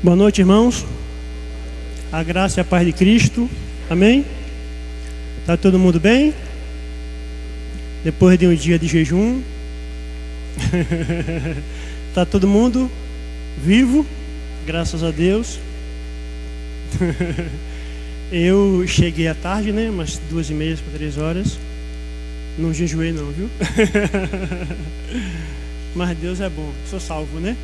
Boa noite, irmãos. A graça e a paz de Cristo. Amém? Está todo mundo bem? Depois de um dia de jejum. Está todo mundo vivo? Graças a Deus. Eu cheguei à tarde, né? Umas 2:30 para 3 horas. Não jejuei não, viu? Mas Deus é bom. Sou salvo, né?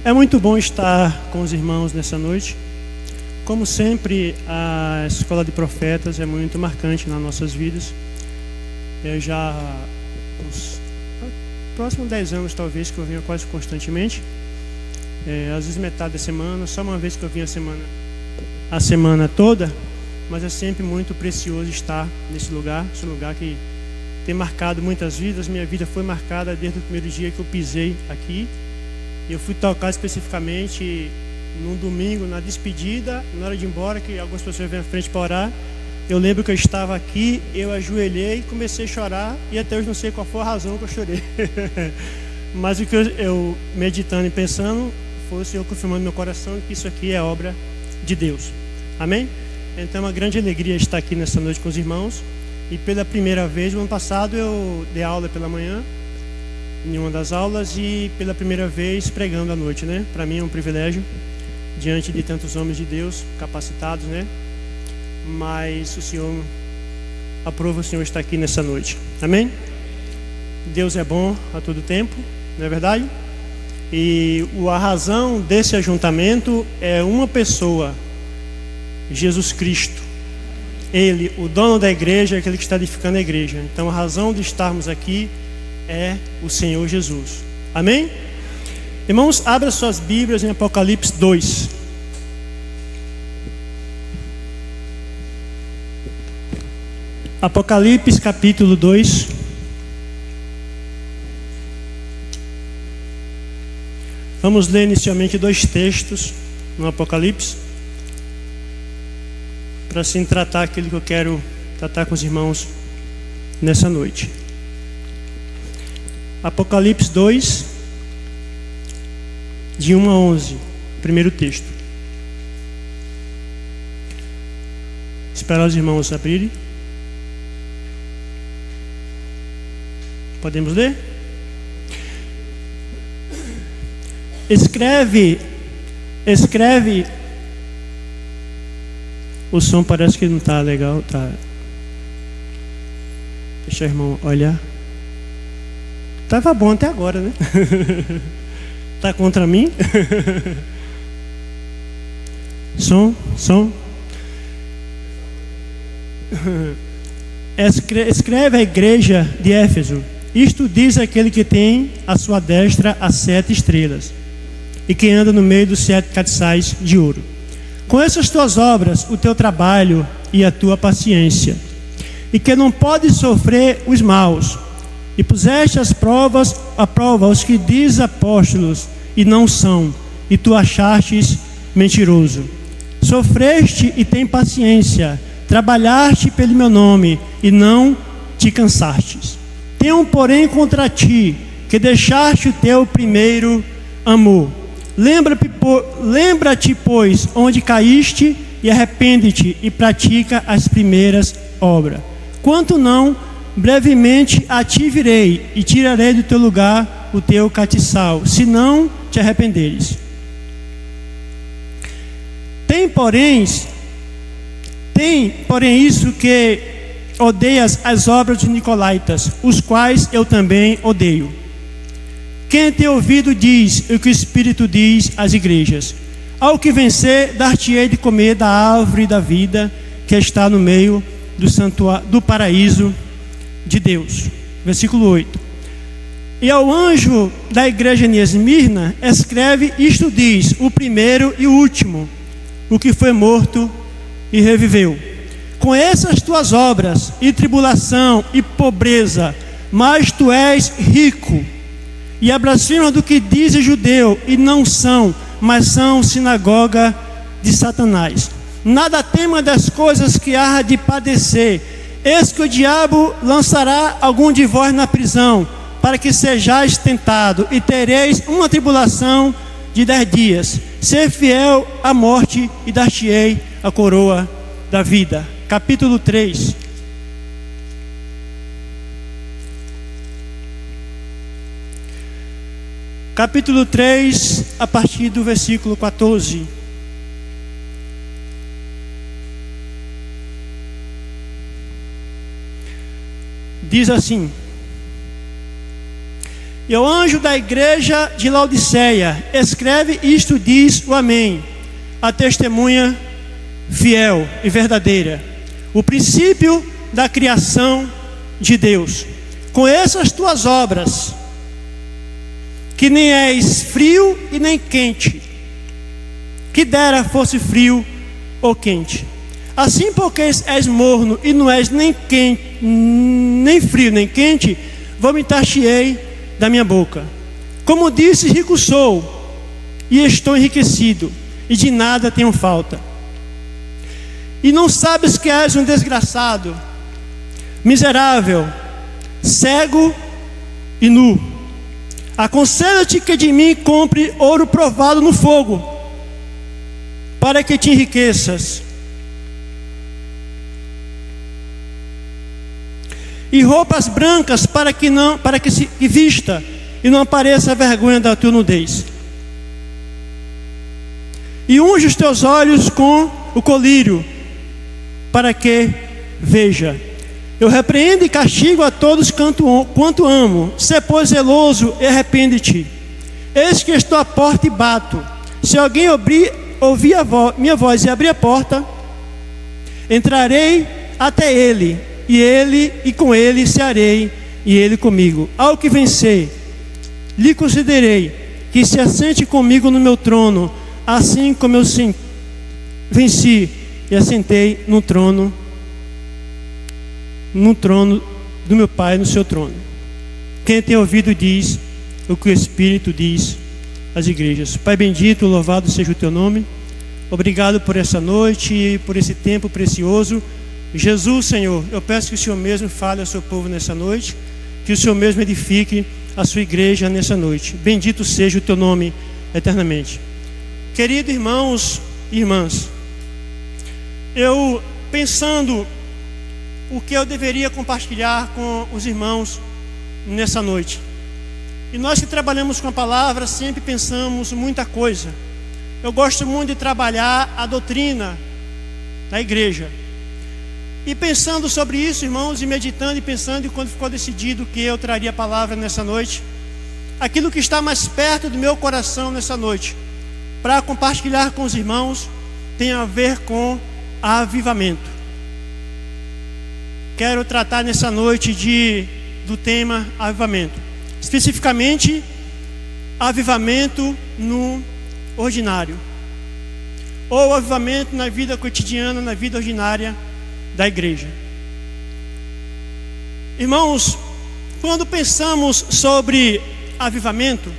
É muito bom estar com os irmãos nessa noite. Como sempre, a Escola de Profetas é muito marcante nas nossas vidas. Eu já, uns próximos 10 anos talvez, que eu venho quase constantemente. Às vezes metade da semana, só uma vez que eu vim a semana toda. Mas é sempre muito precioso estar nesse lugar. Esse lugar que tem marcado muitas vidas. Minha vida foi marcada desde o primeiro dia que eu pisei aqui. Eu fui tocar especificamente num domingo, na despedida, na hora de ir embora, que algumas pessoas vêm à frente para orar. Eu lembro que eu estava aqui, eu ajoelhei e comecei a chorar, e até hoje não sei qual foi a razão que eu chorei. Mas o que eu meditando e pensando, foi o Senhor confirmando no meu coração que isso aqui é obra de Deus. Amém? Então é uma grande alegria estar aqui nessa noite com os irmãos. E pela primeira vez, no ano passado eu dei aula pela manhã, em uma das aulas, e pela primeira vez pregando à noite, né? Para mim é um privilégio, diante de tantos homens de Deus capacitados, né? Mas o Senhor aprova o Senhor estar aqui nessa noite. Amém? Deus é bom a todo tempo, não é verdade? E a razão desse ajuntamento é uma pessoa, Jesus Cristo. Ele, o dono da igreja, é aquele que está edificando a igreja. Então a razão de estarmos aqui é o Senhor Jesus. Amém? Irmãos, abra suas Bíblias em Apocalipse 2. Apocalipse capítulo 2. Vamos ler inicialmente 2 textos no Apocalipse, para assim tratar aquilo que eu quero tratar com os irmãos nessa noite. Apocalipse 2, de 1 a 11, primeiro texto. Esperar os irmãos abrirem. Podemos ler? Escreve. O som parece que não está legal. Tá. Deixa o irmão olhar. Estava bom até agora, né? Está contra mim? Som. Escreve à igreja de Éfeso: isto diz aquele que tem à sua destra as 7 estrelas e que anda no meio dos 7 castiçais de ouro. Conheço as tuas obras, o teu trabalho e a tua paciência, e que não podes sofrer os maus, e puseste à prova os que diz apóstolos e não são, e tu achastes mentiroso. Sofreste e tem paciência, trabalhaste pelo meu nome e não te cansastes. Tenho, porém, contra ti que deixaste o teu primeiro amor. Lembra-te, pois, onde caíste, e arrepende-te e pratica as primeiras obras. Quanto não, brevemente a ti virei e tirarei do teu lugar o teu castiçal, se não te arrependeres. Tem, porém isso que odeias as obras dos nicolaítas, os quais eu também odeio. Quem tem ouvido diz o que o Espírito diz às igrejas. Ao que vencer, dar-te-ei de comer da árvore da vida que está no meio do paraíso de Deus. Versículo 8. E ao anjo da igreja em Esmirna escreve: isto diz o primeiro e o último, o que foi morto e reviveu. Conheço as tuas obras, e tribulação, e pobreza, mas tu és rico. E a blasfema do que diz judeu, e não são, mas são sinagoga de Satanás. Nada tema das coisas que há de padecer, Eis que o diabo lançará algum de vós na prisão, para que sejais tentado, e tereis uma tribulação de 10 dias. Ser fiel à morte, e dar-te-ei a coroa da vida. Capítulo 3. Capítulo 3, a partir do versículo 14. Diz assim: E o anjo da igreja de Laodiceia, escreve isto, diz o Amém, a testemunha fiel e verdadeira, o princípio da criação de Deus. Conheço as tuas obras, que nem és frio e nem quente, que dera fosse frio ou quente. Assim, porque és morno e não és nem quente, nem frio nem quente, vomitar-te-ei da minha boca. Como disse, rico sou e estou enriquecido, e de nada tenho falta. E não sabes que és um desgraçado, miserável, cego e nu. Aconselho-te que de mim compre ouro provado no fogo, para que te enriqueças, e roupas brancas para que se vista e não apareça a vergonha da tua nudez. E unge os teus olhos com o colírio, para que veja. Eu repreendo e castigo a todos quanto amo. Sê, pois, zeloso e arrepende-te. Eis que estou à porta e bato. Se alguém ouvir minha voz e abrir a porta, entrarei até ele, e com ele cearei, e ele comigo. Ao que vencer, lhe concederei que se assente comigo no meu trono, assim como eu venci e assentei no trono do meu Pai, no seu trono. Quem tem ouvido diz o que o Espírito diz às igrejas. Pai bendito, louvado seja o teu nome. Obrigado por essa noite e por esse tempo precioso. Jesus, Senhor, eu peço que o Senhor mesmo fale ao seu povo nessa noite, que o Senhor mesmo edifique a sua igreja nessa noite. Bendito seja o teu nome eternamente. Queridos irmãos e irmãs, eu pensando o que eu deveria compartilhar com os irmãos nessa noite. E nós que trabalhamos com a palavra sempre pensamos muita coisa. Eu gosto muito de trabalhar a doutrina da igreja. E pensando sobre isso, irmãos, e meditando e pensando, e quando ficou decidido que eu traria a palavra nessa noite, aquilo que está mais perto do meu coração nessa noite, para compartilhar com os irmãos, tem a ver com avivamento. Quero tratar nessa noite do tema avivamento. Especificamente, avivamento no ordinário. Ou avivamento na vida cotidiana, na vida ordinária da igreja. Irmãos, quando pensamos sobre avivamento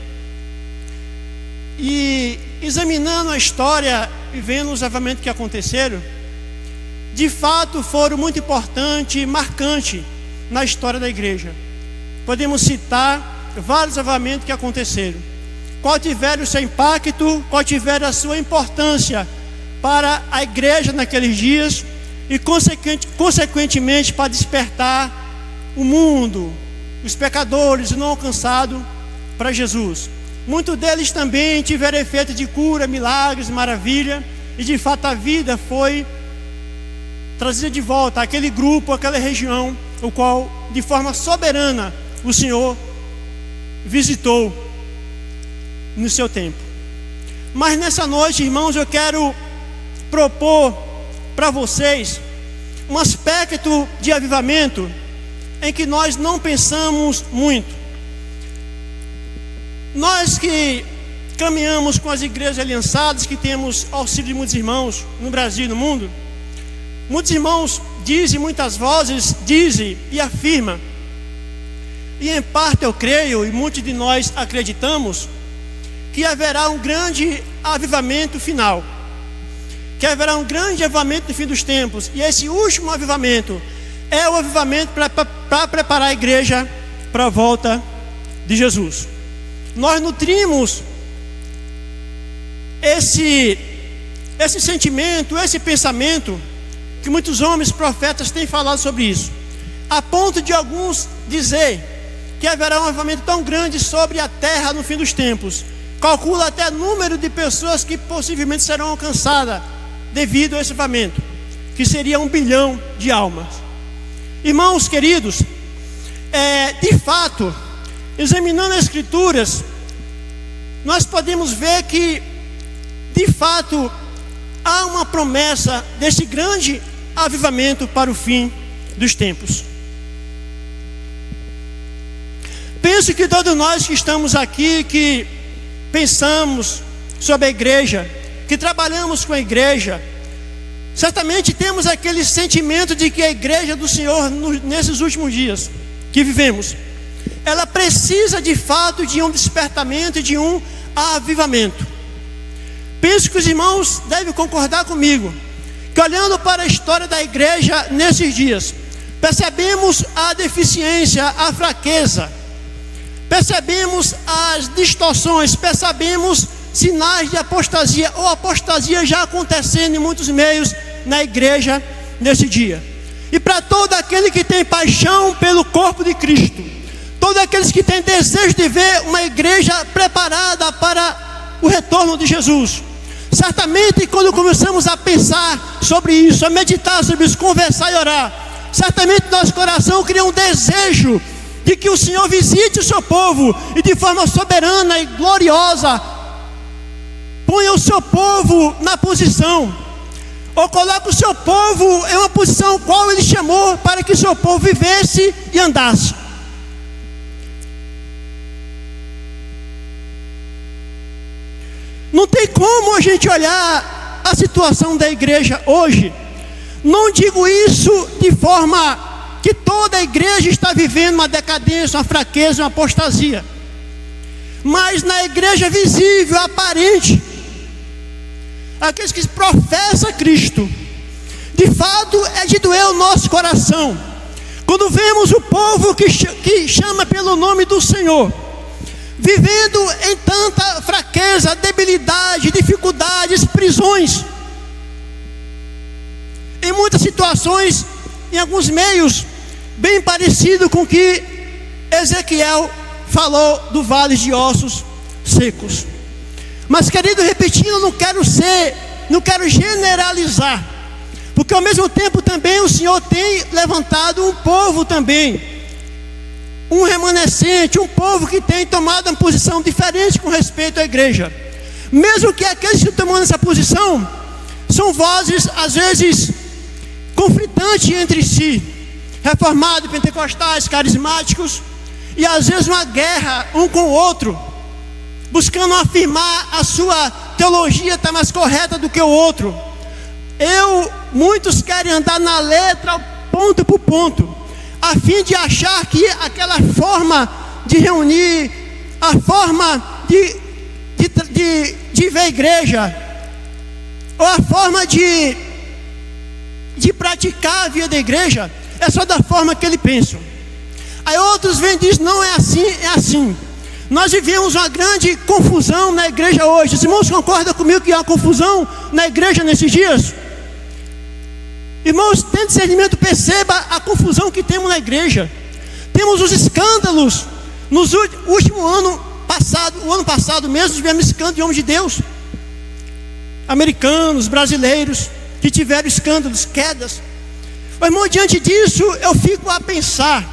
e examinando a história e vendo os avivamentos que aconteceram, de fato foram muito importantes e marcantes na história da igreja. Podemos citar vários avivamentos que aconteceram, qual tiveram o seu impacto, qual tiveram a sua importância para a igreja naqueles dias e consequentemente para despertar o mundo, os pecadores não alcançados para Jesus. Muitos deles também tiveram efeito de cura, milagres, maravilha, e de fato a vida foi trazida de volta àquele grupo, àquela região, o qual de forma soberana o Senhor visitou no seu tempo. Mas nessa noite, irmãos, eu quero propor para vocês um aspecto de avivamento em que nós não pensamos muito. Nós que caminhamos com as igrejas aliançadas, que temos auxílio de muitos irmãos no Brasil e no mundo, muitos irmãos dizem, muitas vozes dizem e afirmam, e em parte eu creio, e muitos de nós acreditamos, que haverá um grande avivamento final, que haverá um grande avivamento no fim dos tempos, e esse último avivamento é o avivamento para preparar a igreja para a volta de Jesus. Nós nutrimos esse sentimento, esse pensamento, que muitos homens profetas têm falado sobre isso, a ponto de alguns dizer que haverá um avivamento tão grande sobre a terra no fim dos tempos. Calcula até o número de pessoas que possivelmente serão alcançadas devido a esse avivamento, que seria 1 bilhão de almas. Irmãos queridos, de fato, examinando as Escrituras, nós podemos ver que, de fato, há uma promessa desse grande avivamento para o fim dos tempos. Penso que todos nós que estamos aqui, que pensamos sobre a igreja, que trabalhamos com a igreja, certamente temos aquele sentimento de que a igreja do Senhor, nesses últimos dias que vivemos, ela precisa de fato de um despertamento e de um avivamento. Penso que os irmãos devem concordar comigo, que olhando para a história da igreja nesses dias, percebemos a deficiência, a fraqueza, percebemos as distorções, percebemos sinais de apostasia, ou apostasia já acontecendo em muitos meios na igreja nesse dia. E para todo aquele que tem paixão pelo corpo de Cristo, todos aqueles que têm desejo de ver uma igreja preparada para o retorno de Jesus, certamente quando começamos a pensar sobre isso, a meditar sobre isso, conversar e orar, certamente nosso coração cria um desejo de que o Senhor visite o seu povo e de forma soberana e gloriosa ponha o seu povo na posição, ou coloque o seu povo em uma posição qual Ele chamou para que o seu povo vivesse e andasse. Não tem como a gente olhar a situação da igreja hoje. Não digo isso de forma que toda a igreja está vivendo uma decadência, uma fraqueza, uma apostasia. Mas na igreja visível, aparente, aqueles que professam Cristo, de fato é de doer o nosso coração quando vemos o povo que chama pelo nome do Senhor vivendo em tanta fraqueza, debilidade, dificuldades, prisões, em muitas situações, em alguns meios, bem parecido com o que Ezequiel falou do vale de ossos secos. Mas, querido, repetindo, não quero generalizar, porque ao mesmo tempo também o Senhor tem levantado um povo também, um remanescente, um povo que tem tomado uma posição diferente com respeito à igreja. Mesmo que aqueles que estão tomando essa posição são vozes às vezes conflitantes entre si, reformados, pentecostais, carismáticos, e às vezes uma guerra um com o outro, buscando afirmar a sua teologia está mais correta do que o outro. Muitos querem andar na letra, ponto por ponto, a fim de achar que aquela forma de reunir, a forma de ver a igreja, ou a forma de praticar a vida da igreja, é só da forma que ele pensa. Aí outros vêm e dizem, não é assim, é assim. Nós vivemos uma grande confusão na igreja hoje. Os irmãos concordam comigo que há uma confusão na igreja nesses dias? Irmãos, tem discernimento, perceba a confusão que temos na igreja. Temos os escândalos. No último ano passado, o ano passado mesmo, tivemos escândalo de homens de Deus, americanos, brasileiros, que tiveram escândalos, quedas. Mas, irmão, diante disso, eu fico a pensar.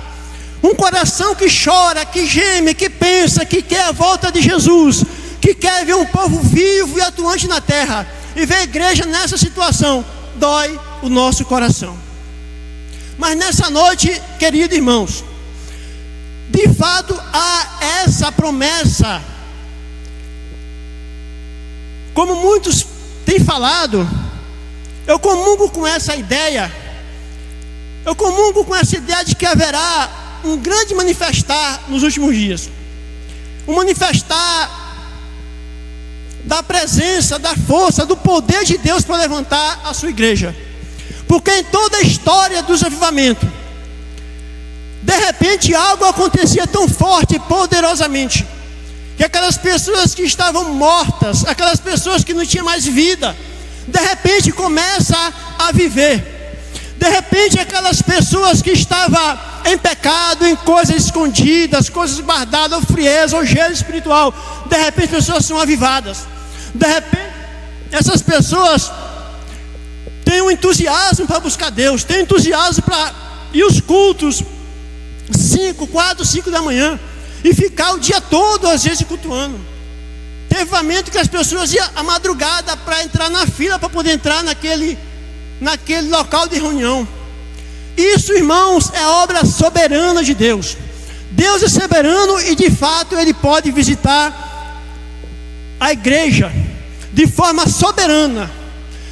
Um coração que chora, que geme, que pensa, que quer a volta de Jesus, que quer ver um povo vivo e atuante na terra, e ver a igreja nessa situação, dói o nosso coração. Mas nessa noite, queridos irmãos, de fato há essa promessa. Como muitos têm falado, eu comungo com essa ideia. Eu comungo com essa ideia de que haverá um grande manifestar nos últimos dias, um manifestar da presença, da força, do poder de Deus para levantar a sua igreja. Porque em toda a história dos avivamentos, De repente algo acontecia tão forte e poderosamente, que aquelas pessoas que estavam mortas, aquelas pessoas que não tinham mais vida, de repente começam a viver. De repente aquelas pessoas que estavam em pecado, em coisas escondidas, coisas guardadas, ou frieza, ou gelo espiritual, de repente pessoas são avivadas. De repente essas pessoas têm um entusiasmo para buscar Deus, têm um entusiasmo para ir aos cultos 4, 5 da manhã e ficar o dia todo às vezes cultuando. Teve momento que as pessoas iam à madrugada para entrar na fila, para poder entrar naquele local de reunião. Isso, irmãos, é obra soberana de Deus. Deus é soberano e de fato Ele pode visitar a igreja de forma soberana,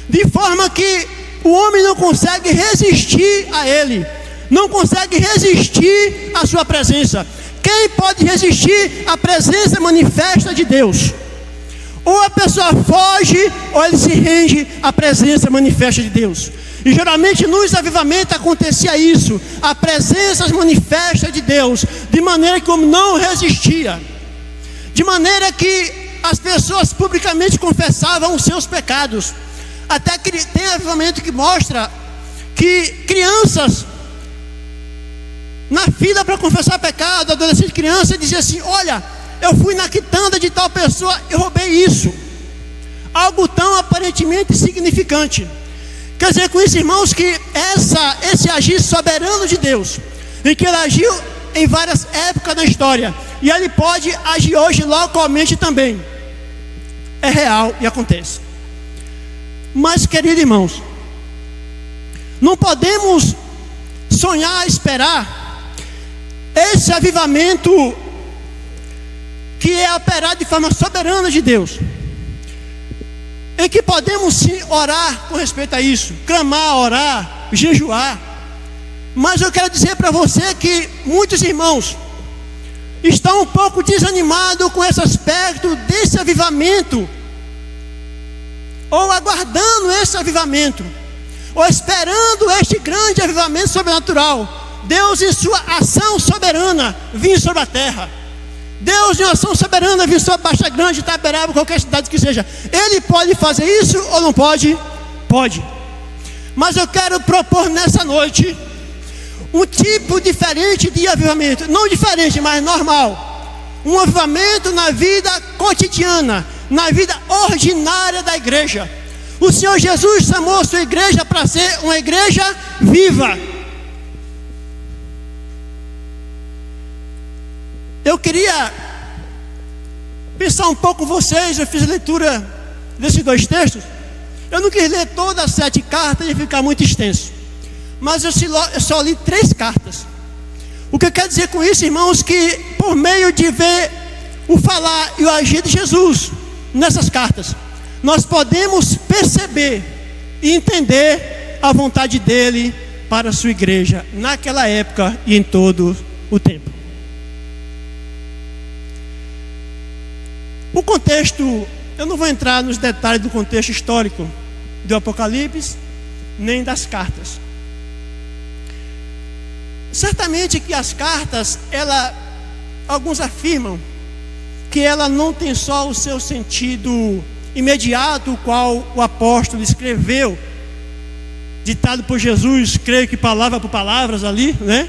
de forma que o homem não consegue resistir a Ele, não consegue resistir à sua presença. Quem pode resistir à presença manifesta de Deus? Ou a pessoa foge, ou ele se rende à presença manifesta de Deus. E geralmente nos avivamentos acontecia isso, a presença manifesta de Deus, de maneira que o homem não resistia, de maneira que as pessoas publicamente confessavam os seus pecados. Até que tem avivamento que mostra que crianças na fila para confessar pecado, adolescente, criança, dizia assim: olha, eu fui na quitanda de tal pessoa e roubei isso. Algo tão aparentemente insignificante. Quer dizer com isso, irmãos, que esse agir soberano de Deus, em que Ele agiu em várias épocas da história, e Ele pode agir hoje localmente também, é real e acontece. Mas, queridos irmãos, não podemos sonhar, esperar esse avivamento que é operado de forma soberana de Deus, em que podemos sim orar com respeito a isso, clamar, orar, jejuar. Mas eu quero dizer para você que muitos irmãos estão um pouco desanimados com esse aspecto desse avivamento, ou aguardando esse avivamento, ou esperando este grande avivamento sobrenatural. Deus em sua ação soberana vir sobre a terra. Deus em ação soberana vir sobre Baixa Grande, Itaberaba, qualquer cidade que seja. Ele pode fazer isso ou não pode? Pode. Mas eu quero propor nessa noite um tipo diferente de avivamento. Não diferente, mas normal. Um avivamento na vida cotidiana, na vida ordinária da igreja. O Senhor Jesus chamou a sua igreja para ser uma igreja viva. Eu queria pensar um pouco com vocês. Eu fiz a leitura desses 2 textos. Eu não quis ler todas as 7 cartas e ficar muito extenso, mas eu só li 3 cartas. O que quer dizer com isso, irmãos? Que por meio de ver o falar e o agir de Jesus nessas cartas, nós podemos perceber e entender a vontade dele para a sua igreja naquela época e em todo o tempo. O contexto, eu não vou entrar nos detalhes do contexto histórico do Apocalipse, nem das cartas. Certamente que as cartas, alguns afirmam que ela não tem só o seu sentido imediato, o qual o apóstolo escreveu, ditado por Jesus, creio que palavra por palavras ali, né?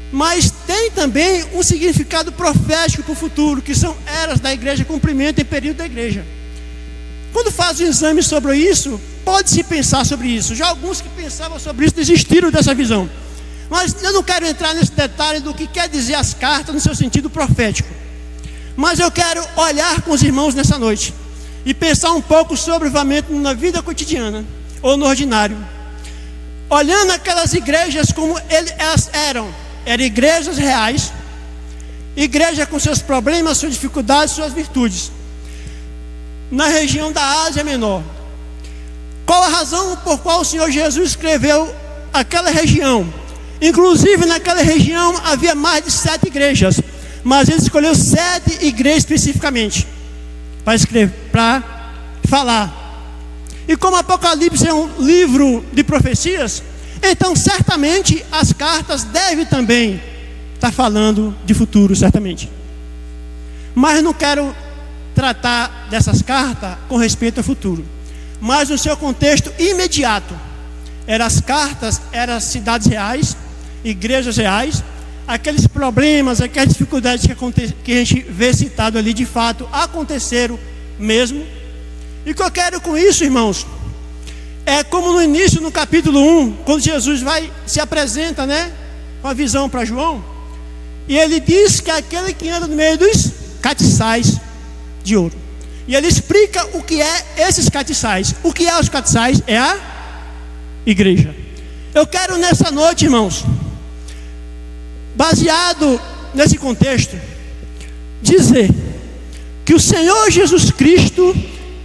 Mas tem também um significado profético para o futuro, que são eras da igreja, cumprimento e período da igreja. Quando faz um exame sobre isso, pode-se pensar sobre isso. Já alguns que pensavam sobre isso desistiram dessa visão. Mas eu não quero entrar nesse detalhe do que quer dizer as cartas no seu sentido profético. Mas eu quero olhar com os irmãos nessa noite e pensar um pouco sobre o avivamento na vida cotidiana ou no ordinário, olhando aquelas igrejas como elas eram igrejas reais, igreja com seus problemas, suas dificuldades, suas virtudes, na região da Ásia Menor. Qual a razão por qual o Senhor Jesus escreveu aquela região? Inclusive naquela região havia mais de 7 igrejas, mas ele escolheu 7 igrejas especificamente para escrever, para falar. E como Apocalipse é um livro de profecias, Então, certamente, as cartas devem também estar falando de futuro, certamente. Mas não quero tratar dessas cartas com respeito ao futuro, mas no seu contexto imediato. As cartas eram cidades reais, igrejas reais, aqueles problemas, aquelas dificuldades que a gente vê citado ali, de fato, aconteceram mesmo. E o que eu quero com isso, irmãos, é como no início, no capítulo 1, quando Jesus se apresenta, com a visão para João, e ele diz que é aquele que anda no meio dos catiçais de ouro. E ele explica o que é esses catiçais. O que é os catiçais? É a igreja. Eu quero nessa noite, irmãos, baseado nesse contexto, dizer que o Senhor Jesus Cristo,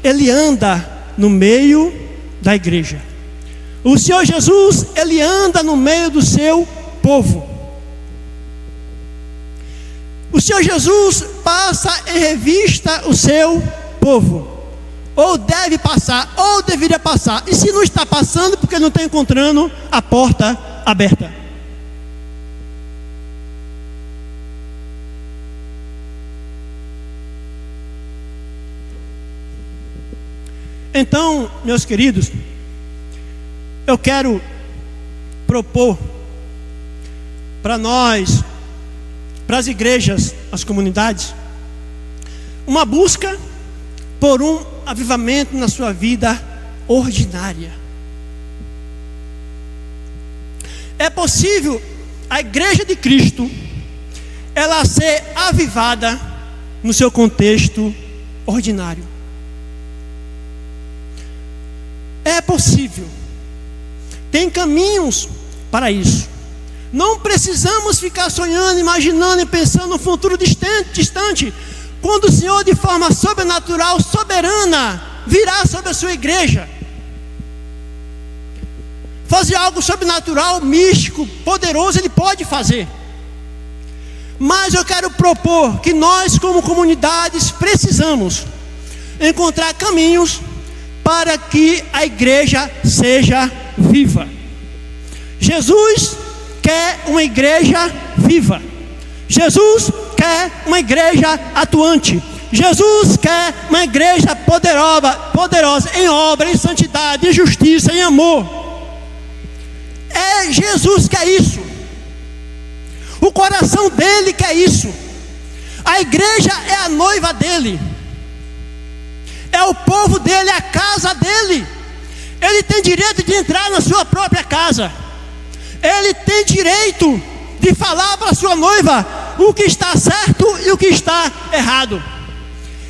Ele anda no meio da igreja. O Senhor Jesus, Ele anda no meio do seu povo. O Senhor Jesus passa em revista o seu povo, ou deve passar, ou deveria passar. E se não está passando, porque não está encontrando a porta aberta. Então, meus queridos, eu quero propor para nós, para as igrejas, as comunidades, uma busca por um avivamento na sua vida ordinária. É possível a igreja de Cristo ela ser avivada no seu contexto ordinário. É possível. Tem caminhos para isso. Não precisamos ficar sonhando, imaginando e pensando no futuro distante, quando o Senhor, de forma sobrenatural, soberana, virá sobre a sua igreja. Fazer algo sobrenatural, místico, poderoso, Ele pode fazer. Mas eu quero propor que nós, como comunidades, precisamos encontrar caminhos para que a igreja seja viva. Jesus quer uma igreja viva. Jesus quer uma igreja atuante. Jesus quer uma igreja poderosa em obra, em santidade, em justiça, em amor. É Jesus que é isso. O coração dele quer isso. A igreja é a noiva dele. É o povo dele, é a casa dele. Ele tem direito de entrar na sua própria casa. Ele tem direito de falar para a sua noiva o que está certo e o que está errado.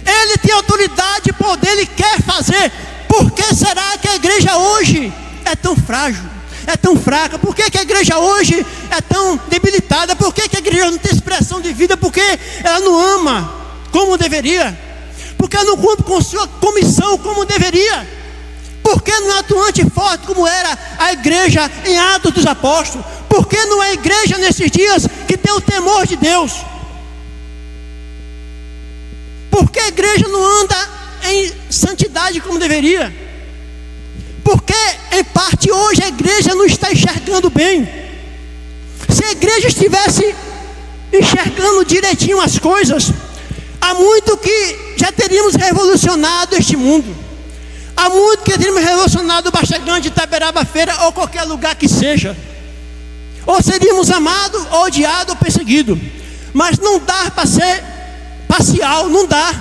Ele tem autoridade e poder, ele quer fazer. Por que será que a igreja hoje é tão frágil, é tão fraca? Por que a igreja hoje é tão debilitada? Por que a igreja não tem expressão de vida? Porque ela não ama como deveria? Porque ela não cumpre com sua comissão como deveria? Por que não é atuante e forte como era a igreja em Atos dos Apóstolos? Por que não é a igreja nesses dias que tem o temor de Deus? Por que a igreja não anda em santidade como deveria? Porque em parte hoje a igreja não está enxergando bem. Se a igreja estivesse enxergando direitinho as coisas, há muito que já teríamos revolucionado este mundo. Há muito que teríamos revolucionado o Baixa Grande, Itaberaba Feira ou qualquer lugar que seja. Ou seríamos amados, ou odiados, ou perseguidos. Mas não dá para ser parcial, não dá.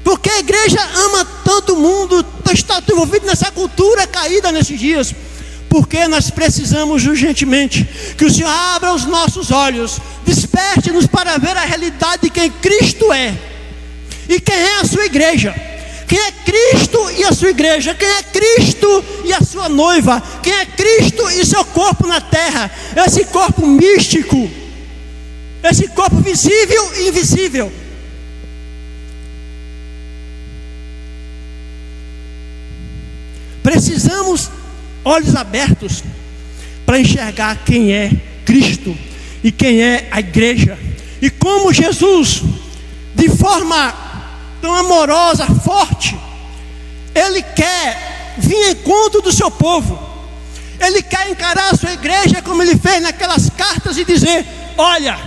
Porque a igreja ama tanto o mundo, está envolvido nessa cultura caída nesses dias. Porque nós precisamos urgentemente que o Senhor abra os nossos olhos, desperte-nos para ver a realidade de quem Cristo é e quem é a sua igreja. Quem é Cristo e a sua igreja? Quem é Cristo e a sua noiva? Quem é Cristo e seu corpo na terra? Esse corpo místico, esse corpo visível e invisível. Precisamos olhos abertos para enxergar quem é Cristo e quem é a igreja. E como Jesus, de forma tão amorosa, forte, Ele quer vir em encontro do seu povo. Ele quer encarar a sua igreja como ele fez naquelas cartas e dizer: olha,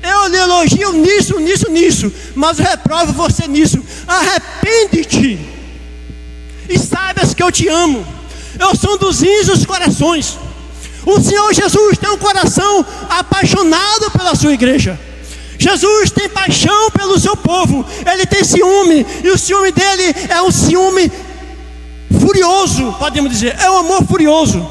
eu lhe elogio nisso, nisso, nisso, mas eu reprovo você nisso. Arrepende-te e saibas que eu te amo. Eu sou dos índios corações. O Senhor Jesus tem um coração apaixonado pela sua igreja. Jesus tem paixão pelo seu povo. Ele tem ciúme, e o ciúme dele é um ciúme furioso, podemos dizer. É um amor furioso.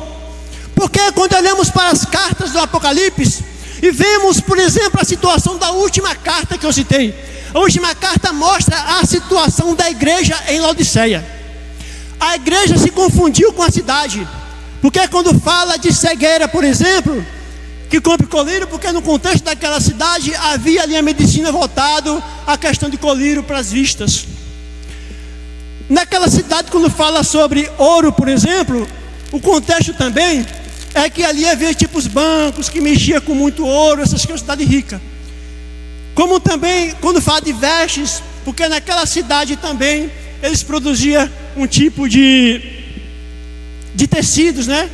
Porque quando olhamos para as cartas do Apocalipse e vemos, por exemplo, a situação da última carta que eu citei. A última carta mostra a situação da igreja em Laodiceia. A igreja se confundiu com a cidade. Porque quando fala de cegueira, por exemplo, que compre colírio, porque no contexto daquela cidade havia ali a medicina voltada à questão de colírio para as vistas. Naquela cidade, quando fala sobre ouro, por exemplo, o contexto também é que ali havia tipos bancos que mexiam com muito ouro, essas coisas, cidade rica. Como também quando fala de vestes, porque naquela cidade também eles produziam um tipo de tecidos, né?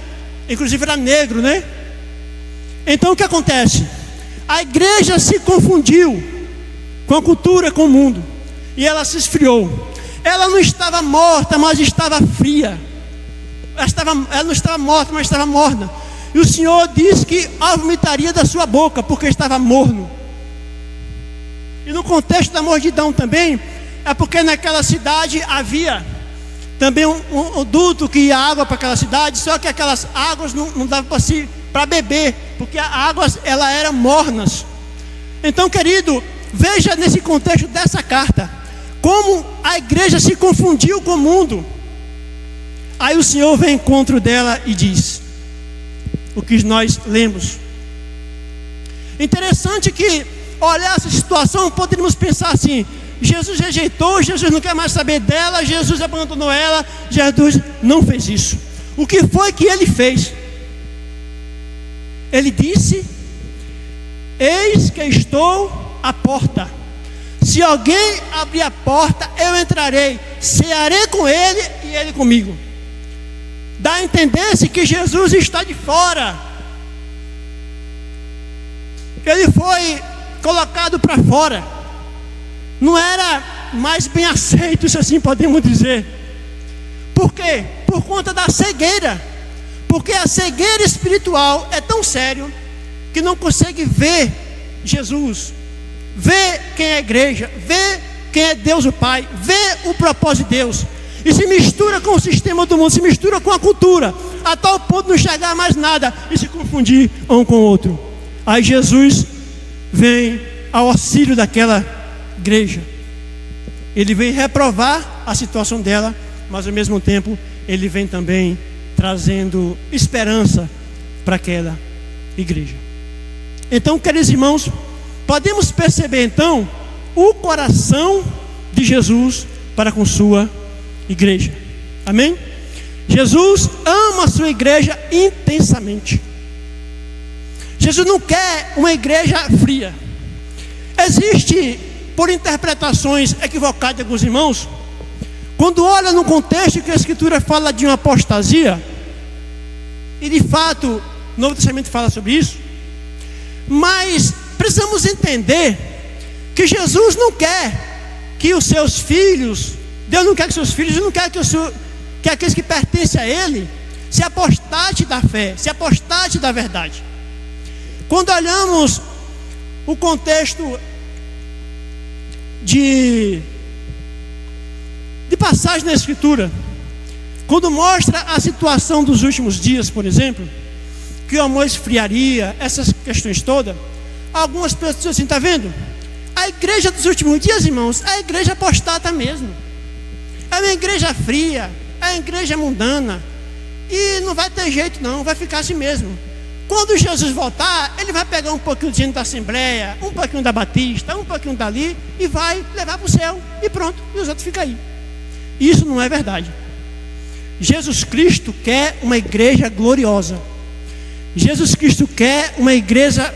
Inclusive era negro, né? Então o que acontece? A igreja se confundiu com a cultura, com o mundo, e ela se esfriou. Ela não estava morta, mas estava fria. Ela não estava morta, mas estava morna. E o Senhor disse que a vomitaria da sua boca, porque estava morno. E no contexto da mordidão também, é porque naquela cidade havia também um duto que ia água para aquela cidade, só que aquelas águas não davam para beber, porque as águas elas eram mornas. Então, querido, veja nesse contexto dessa carta, como a igreja se confundiu com o mundo. Aí o Senhor vem ao encontro dela e diz o que nós lemos. Interessante que, olhar essa situação, poderíamos pensar assim: Jesus rejeitou, Jesus não quer mais saber dela, Jesus abandonou ela. Jesus não fez isso. O que foi que ele fez? Ele disse: eis que estou à porta. Se alguém abrir a porta, eu entrarei, cearei com ele e ele comigo. Dá a entender-se que Jesus está de fora. Ele foi colocado para fora. Não era mais bem aceito, se assim podemos dizer. Por quê? Por conta da cegueira. Porque a cegueira espiritual é tão sério que não consegue ver Jesus, ver quem é a igreja, ver quem é Deus o Pai, ver o propósito de Deus. E se mistura com o sistema do mundo, se mistura com a cultura, a tal ponto de não enxergar mais nada e se confundir um com o outro. Aí Jesus vem ao auxílio daquela igreja. Ele vem reprovar a situação dela, mas ao mesmo tempo ele vem também trazendo esperança para aquela igreja. Então, queridos irmãos, podemos perceber então o coração de Jesus para com sua igreja. Amém? Jesus ama a sua igreja intensamente. Jesus não quer uma igreja fria. Existe, por interpretações equivocadas de alguns irmãos, quando olha no contexto que a Escritura fala de uma apostasia, e de fato o Novo Testamento fala sobre isso, mas precisamos entender que Jesus não quer que os seus filhos, Deus não quer que seus filhos, Deus não quer que aqueles que pertencem a Ele se apostate da fé, se apostate da verdade. Quando olhamos o contexto de passagem na Escritura, quando mostra a situação dos últimos dias, por exemplo, que o amor esfriaria, essas questões todas, algumas pessoas dizem assim: está vendo? A igreja dos últimos dias, irmãos, é a igreja apostata mesmo. É uma igreja fria, é uma igreja mundana, e não vai ter jeito não, vai ficar assim mesmo. Quando Jesus voltar, ele vai pegar um pouquinho de gente da Assembleia, um pouquinho da Batista, um pouquinho dali, e vai levar para o céu, e pronto, e os outros ficam aí. Isso não é verdade. Jesus Cristo quer uma igreja gloriosa. Jesus Cristo quer uma igreja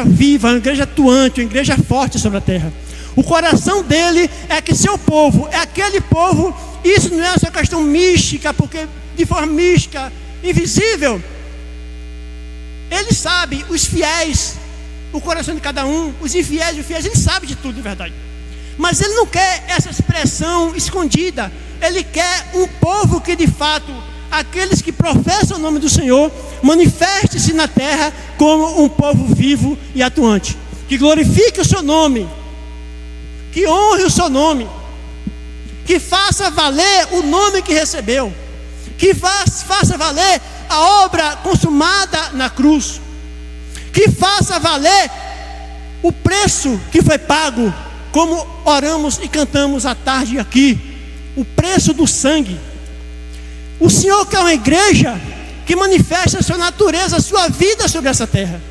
viva, uma igreja atuante, uma igreja forte sobre a terra. O coração dele é que seu povo, é aquele povo. Isso não é só questão mística, porque de forma mística invisível, Ele sabe os fiéis, o coração de cada um, os infiéis e os fiéis, Ele sabe de tudo, de verdade. Mas Ele não quer essa expressão escondida. Ele quer um povo que de fato, aqueles que professam o nome do Senhor, manifeste-se na terra como um povo vivo e atuante, que glorifique o seu nome, que honre o seu nome, que faça valer o nome que recebeu, que faça valer a obra consumada na cruz, que faça valer o preço que foi pago, como oramos e cantamos à tarde aqui, o preço do sangue. O Senhor quer uma igreja que manifeste a sua natureza, a sua vida sobre essa terra.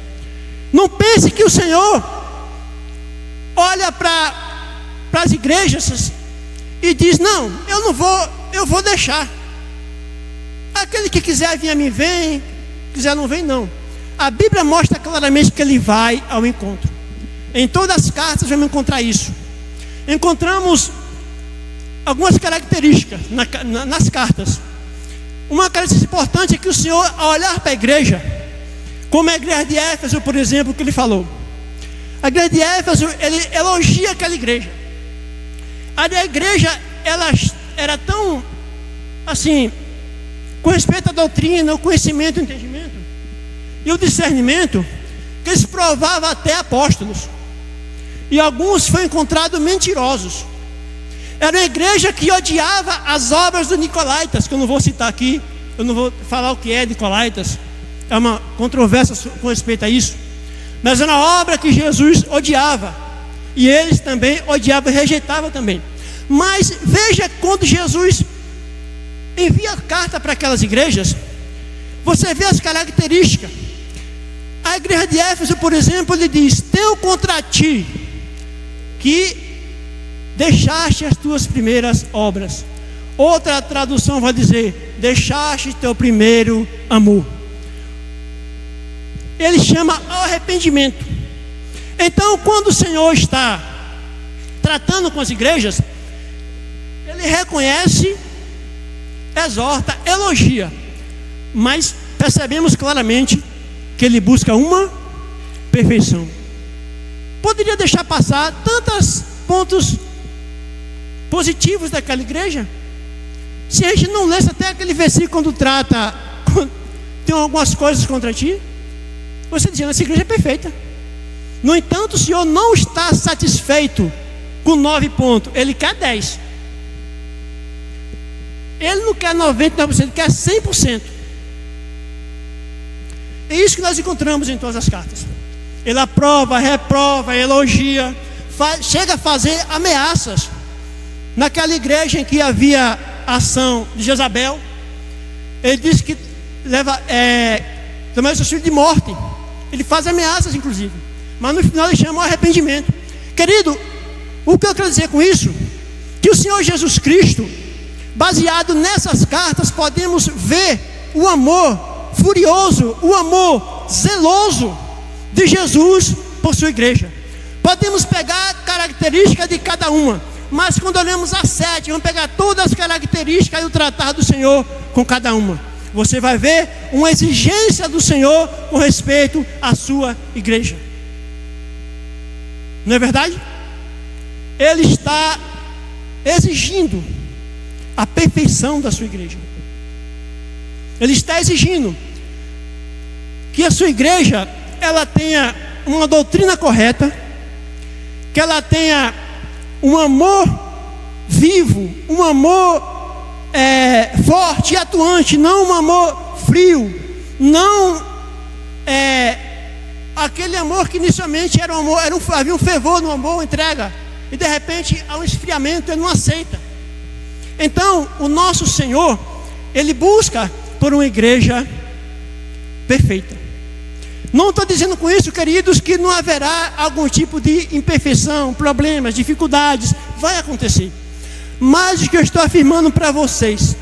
Não pense que o Senhor olha para as igrejas e diz: não, eu vou deixar. Aquele que quiser vir a mim, vem. Quiser não vem, não. A Bíblia mostra claramente que Ele vai ao encontro. Em todas as cartas vamos encontrar isso. Encontramos algumas características nas cartas. Uma característica importante é que o Senhor, ao olhar para a igreja, como a igreja de Éfeso, por exemplo, que Ele falou. A igreja de Éfeso, Ele elogia aquela igreja. A igreja, ela era tão, assim, com respeito à doutrina, o conhecimento, o entendimento e o discernimento, que eles provavam até apóstolos. E alguns foram encontrados mentirosos. Era uma igreja que odiava as obras dos Nicolaítas, que eu não vou citar aqui, eu não vou falar o que é Nicolaítas, é uma controvérsia com respeito a isso. Mas era uma obra que Jesus odiava, e eles também odiavam e rejeitavam também. Mas veja, quando Jesus envia carta para aquelas igrejas, você vê as características. A igreja de Éfeso, por exemplo, ele diz: tenho contra ti que deixaste as tuas primeiras obras. Outra tradução vai dizer: deixaste teu primeiro amor. Ele chama ao arrependimento. Então, quando o Senhor está tratando com as igrejas, Ele reconhece, exorta, elogia, mas percebemos claramente que Ele busca uma perfeição. Poderia deixar passar tantos pontos positivos daquela igreja, se a gente não lesse até aquele versículo quando trata, tem algumas coisas contra ti, você dizendo: essa igreja é perfeita. No entanto, o Senhor não está satisfeito com 9 pontos, Ele quer 10. Ele não quer 99%, Ele quer 100%. É isso que nós encontramos em todas as cartas. Ele aprova, reprova, elogia, chega a fazer ameaças. Naquela igreja em que havia ação de Jezabel, ele diz que também seu filho de morte. Ele faz ameaças, inclusive, mas no final ele chama o arrependimento. Querido, o que eu quero dizer com isso? Que o Senhor Jesus Cristo, baseado nessas cartas, podemos ver o amor furioso, o amor zeloso de Jesus por sua igreja. Podemos pegar a característica de cada uma, mas quando olhamos a 7, vamos pegar todas as características e o tratar do Senhor com cada uma. Você vai ver uma exigência do Senhor com respeito à sua igreja. Não é verdade? Ele está exigindo a perfeição da sua igreja. Ele está exigindo que a sua igreja ela tenha uma doutrina correta, que ela tenha um amor vivo, um amor forte e atuante, não um amor frio, não aquele amor que inicialmente era um amor, havia um fervor no amor, entrega, e de repente há um esfriamento, ele não aceita. Então o nosso Senhor, Ele busca por uma igreja perfeita. Não estou dizendo com isso, queridos, que não haverá algum tipo de imperfeição, problemas, dificuldades. Vai acontecer. Mas o que eu estou afirmando para vocês,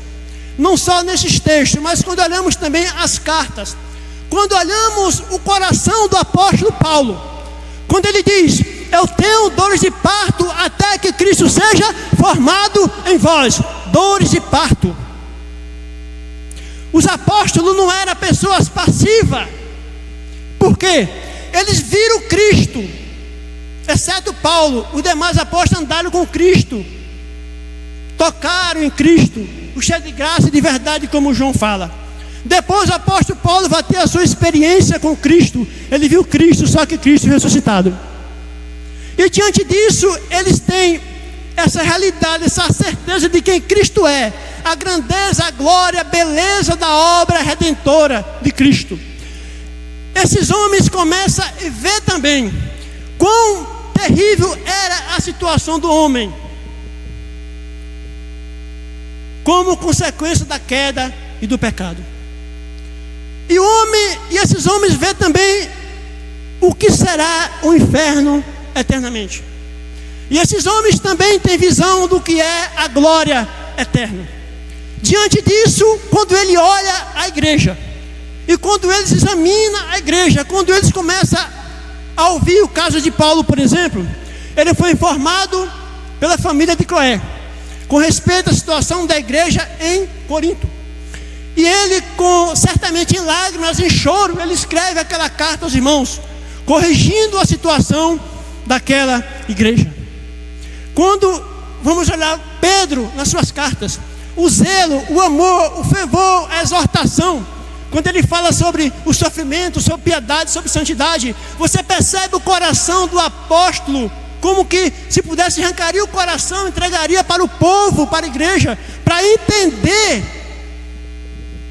não só nesses textos, mas quando olhamos também as cartas, quando olhamos o coração do apóstolo Paulo, quando ele diz: eu tenho dores de parto até que Cristo seja formado em vós. Dores de parto. Os apóstolos não eram pessoas passivas. Por quê? Eles viram Cristo. Exceto Paulo, os demais apóstolos andaram com Cristo. Tocaram em Cristo, o cheio de graça e de verdade, como João fala. Depois o apóstolo Paulo vai ter a sua experiência com Cristo. Ele viu Cristo, só que Cristo ressuscitado. E diante disso, eles têm essa realidade, essa certeza de quem Cristo é. A grandeza, a glória, a beleza da obra redentora de Cristo. Esses homens começam a ver também quão terrível era a situação do homem, como consequência da queda e do pecado. E esses homens vê também o que será o inferno eternamente. E esses homens também têm visão do que é a glória eterna. Diante disso, quando ele olha a igreja, e quando eles examinam a igreja, quando eles começam a ouvir o caso de Paulo, por exemplo, ele foi informado pela família de Cloé com respeito à situação da igreja em Corinto. E ele, certamente em lágrimas, em choro, ele escreve aquela carta aos irmãos, corrigindo a situação daquela igreja. Quando vamos olhar Pedro nas suas cartas, o zelo, o amor, o fervor, a exortação, quando ele fala sobre o sofrimento, sobre piedade, sobre santidade, você percebe o coração do apóstolo, como que se pudesse arrancaria o coração, entregaria para o povo, para a igreja, para entender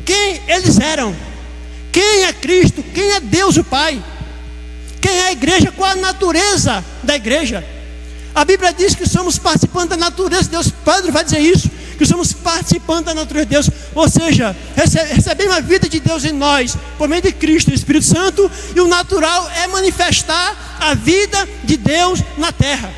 quem eles eram, quem é Cristo, quem é Deus o Pai, quem é a igreja, qual a natureza da igreja. A Bíblia diz que somos participantes da natureza de Deus. Pedro vai dizer isso, que somos participantes da natureza de Deus, ou seja, recebemos a vida de Deus em nós, por meio de Cristo, o Espírito Santo, e o natural é manifestar a vida de Deus na terra.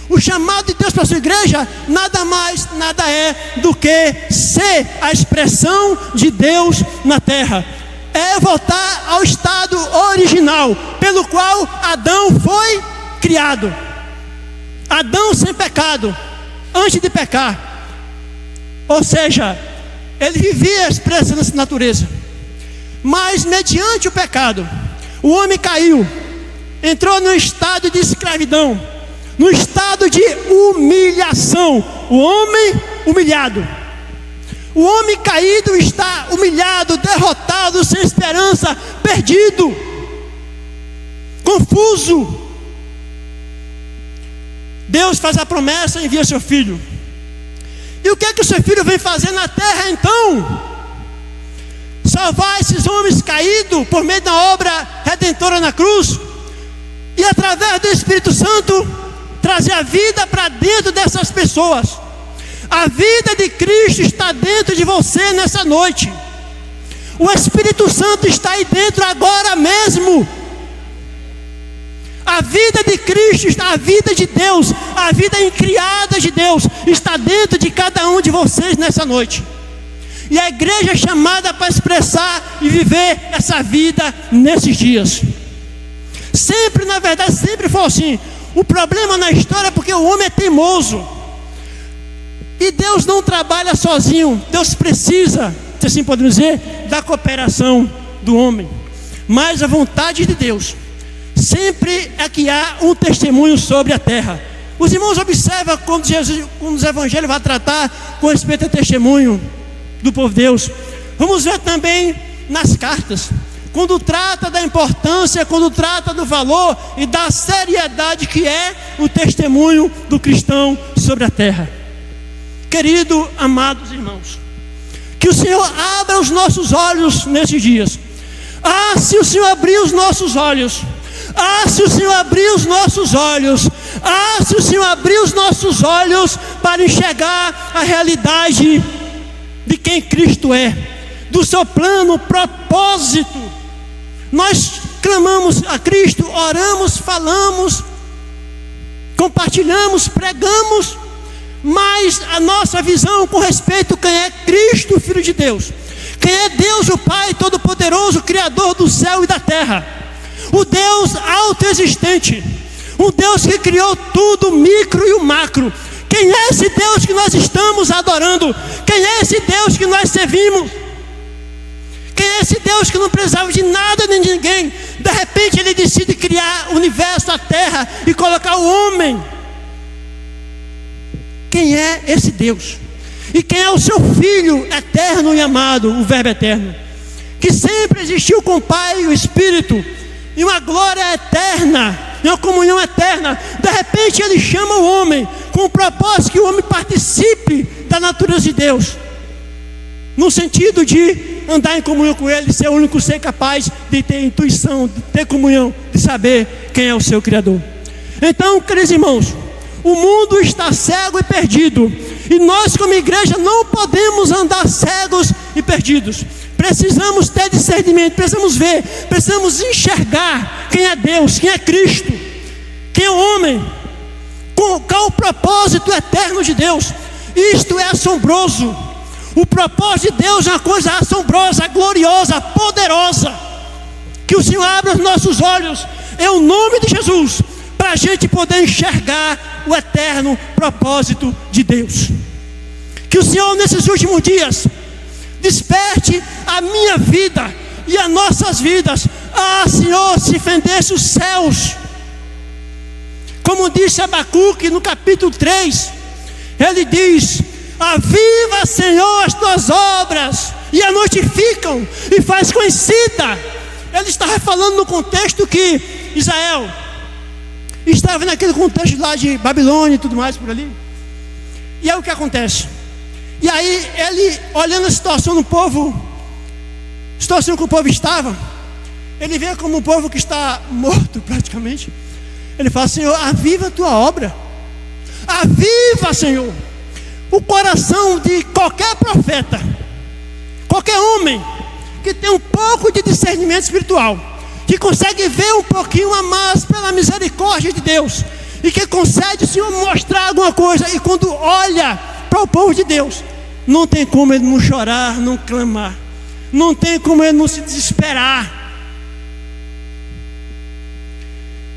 O chamado de Deus para a sua igreja, nada mais, nada é do que ser a expressão de Deus na terra. É voltar ao estado original, pelo qual Adão foi criado. Adão sem pecado, antes de pecar. Ou seja, ele vivia expressa nessa natureza. Mas mediante o pecado, o homem caiu, entrou no estado de escravidão, no estado de humilhação. O homem humilhado. O homem caído está humilhado, derrotado, sem esperança, perdido, confuso. Deus faz a promessa e envia seu filho. E o que é que o seu filho vem fazer na terra então? Salvar esses homens caídos por meio da obra redentora na cruz. E através do Espírito Santo trazer a vida para dentro dessas pessoas. A vida de Cristo está dentro de você nessa noite. O Espírito Santo está aí dentro agora mesmo. A vida de Cristo, a vida de Deus, a vida incriada de Deus está dentro de cada um de vocês nessa noite. E a igreja é chamada para expressar e viver essa vida nesses dias. Sempre, na verdade, sempre foi assim. O problema na história é porque o homem é teimoso. E Deus não trabalha sozinho. Deus precisa, se assim podemos dizer, da cooperação do homem. Mas a vontade de Deus sempre é que há um testemunho sobre a terra. Os irmãos observam quando Jesus, quando os evangelhos vai tratar com respeito ao testemunho do povo de Deus. Vamos ver também nas cartas, quando trata da importância, quando trata do valor e da seriedade que é o testemunho do cristão sobre a terra. Querido, amados irmãos, que o Senhor abra os nossos olhos nesses dias. Se o Senhor abrir os nossos olhos, se o Senhor abrir os nossos olhos, se o Senhor abrir os nossos olhos para enxergar a realidade de quem Cristo é, do seu plano, propósito. Nós clamamos a Cristo, oramos, falamos, compartilhamos, pregamos, mas a nossa visão com respeito a quem é Cristo, Filho de Deus, quem é Deus o Pai Todo-Poderoso, Criador do céu e da terra, o Deus autoexistente, um Deus que criou tudo, o micro e o macro. Quem é esse Deus que nós estamos adorando? Quem é esse Deus que nós servimos? Quem é esse Deus que não precisava de nada nem de ninguém? De repente ele decide criar o universo, a terra e colocar o homem. Quem é esse Deus? E quem é o seu Filho eterno e amado, o Verbo eterno, que sempre existiu com o Pai e o Espírito, e uma glória eterna, e uma comunhão eterna. De repente ele chama o homem com o propósito que o homem participe da natureza de Deus, no sentido de andar em comunhão com Ele, ser o único ser capaz de ter intuição, de ter comunhão, de saber quem é o seu Criador. Então, queridos irmãos, o mundo está cego e perdido, e nós como igreja não podemos andar cegos e perdidos. Precisamos ter discernimento, precisamos ver, precisamos enxergar quem é Deus, quem é Cristo, quem é o homem, qual o propósito eterno de Deus. Isto é assombroso. O propósito de Deus é uma coisa assombrosa, gloriosa, poderosa. Que o Senhor abra os nossos olhos, em o nome de Jesus, para a gente poder enxergar o eterno propósito de Deus. Que o Senhor nesses últimos dias desperte a minha vida e as nossas vidas. Ah, Senhor, se fendesse os céus, como disse Abacuque no capítulo 3, ele diz: aviva, Senhor, as tuas obras e a notificam e faz conhecida. Ele estava falando no contexto que Israel estava naquele contexto lá de Babilônia e tudo mais por ali. E aí o que acontece? E aí ele, olhando a situação do povo, situação que o povo estava, ele vê como um povo que está morto praticamente. Ele fala: Senhor, aviva a tua obra, aviva, Senhor, o coração de qualquer profeta, qualquer homem que tem um pouco de discernimento espiritual, que consegue ver um pouquinho a mais pela misericórdia de Deus, e que consegue, Senhor, mostrar alguma coisa. E quando olha para o povo de Deus, não tem como ele não chorar, não clamar, não tem como ele não se desesperar.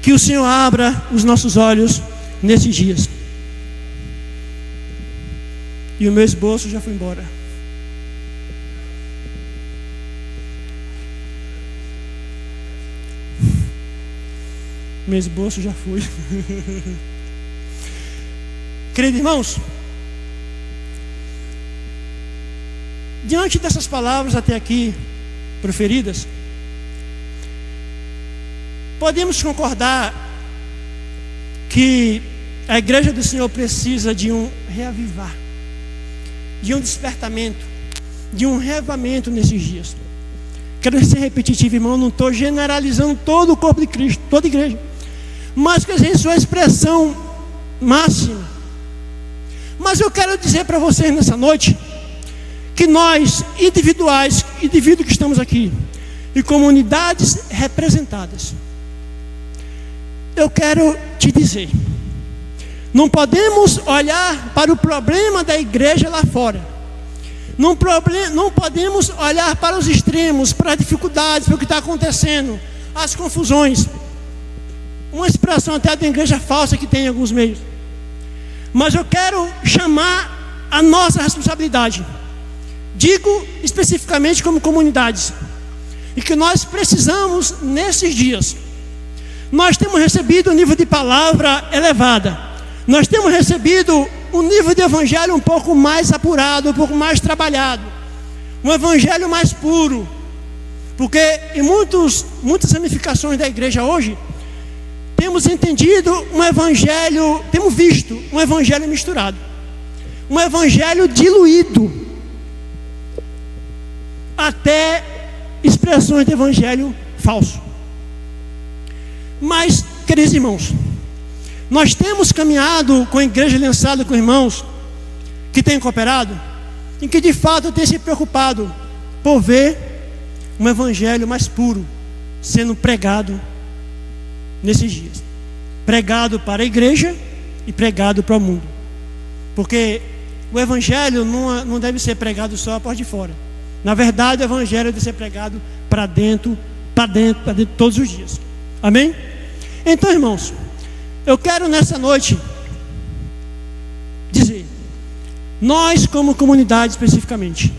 Que o Senhor abra os nossos olhos nesses dias. E o meu esboço já foi embora. Meu esboço já foi. Queridos irmãos, diante dessas palavras até aqui proferidas, podemos concordar que a igreja do Senhor precisa de um reavivar, de um despertamento, de um reavivamento nesses dias. Quero ser repetitivo, irmão, não estou generalizando todo o corpo de Cristo, toda a igreja, mas que em sua expressão máxima. Mas eu quero dizer para vocês nessa noite, que nós, indivíduos que estamos aqui, e comunidades representadas, eu quero te dizer, não podemos olhar para o problema da igreja lá fora, não podemos olhar para os extremos, para as dificuldades, para o que está acontecendo, as confusões, uma expressão até da igreja falsa que tem em alguns meios. Mas eu quero chamar a nossa responsabilidade, digo especificamente como comunidades, e que nós precisamos nesses dias. Nós temos recebido um nível de palavra elevada, nós temos recebido um nível de evangelho um pouco mais apurado, um pouco mais trabalhado, um evangelho mais puro, porque em muitas ramificações da igreja hoje, temos entendido um evangelho, temos visto um evangelho misturado, um evangelho diluído, até expressões de evangelho falso. Mas, queridos irmãos, nós temos caminhado com a igreja aliançada, com irmãos que têm cooperado, em que de fato têm se preocupado por ver um evangelho mais puro sendo pregado nesses dias, pregado para a igreja e pregado para o mundo, porque o evangelho não deve ser pregado só a porta de fora. Na verdade, o evangelho deve ser pregado para dentro todos os dias. Amém? Então, irmãos, eu quero nessa noite dizer, nós como comunidade especificamente,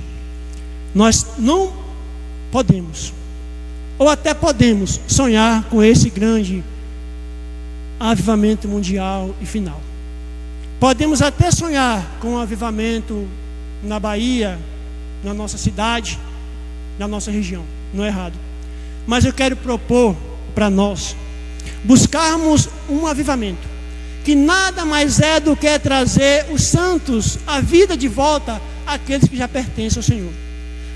nós não podemos, ou até podemos sonhar com esse grande avivamento mundial e final. Podemos até sonhar com um avivamento na Bahia, na nossa cidade, na nossa região. Não é errado. Mas eu quero propor para nós buscarmos um avivamento que nada mais é do que trazer os santos à vida de volta àqueles que já pertencem ao Senhor.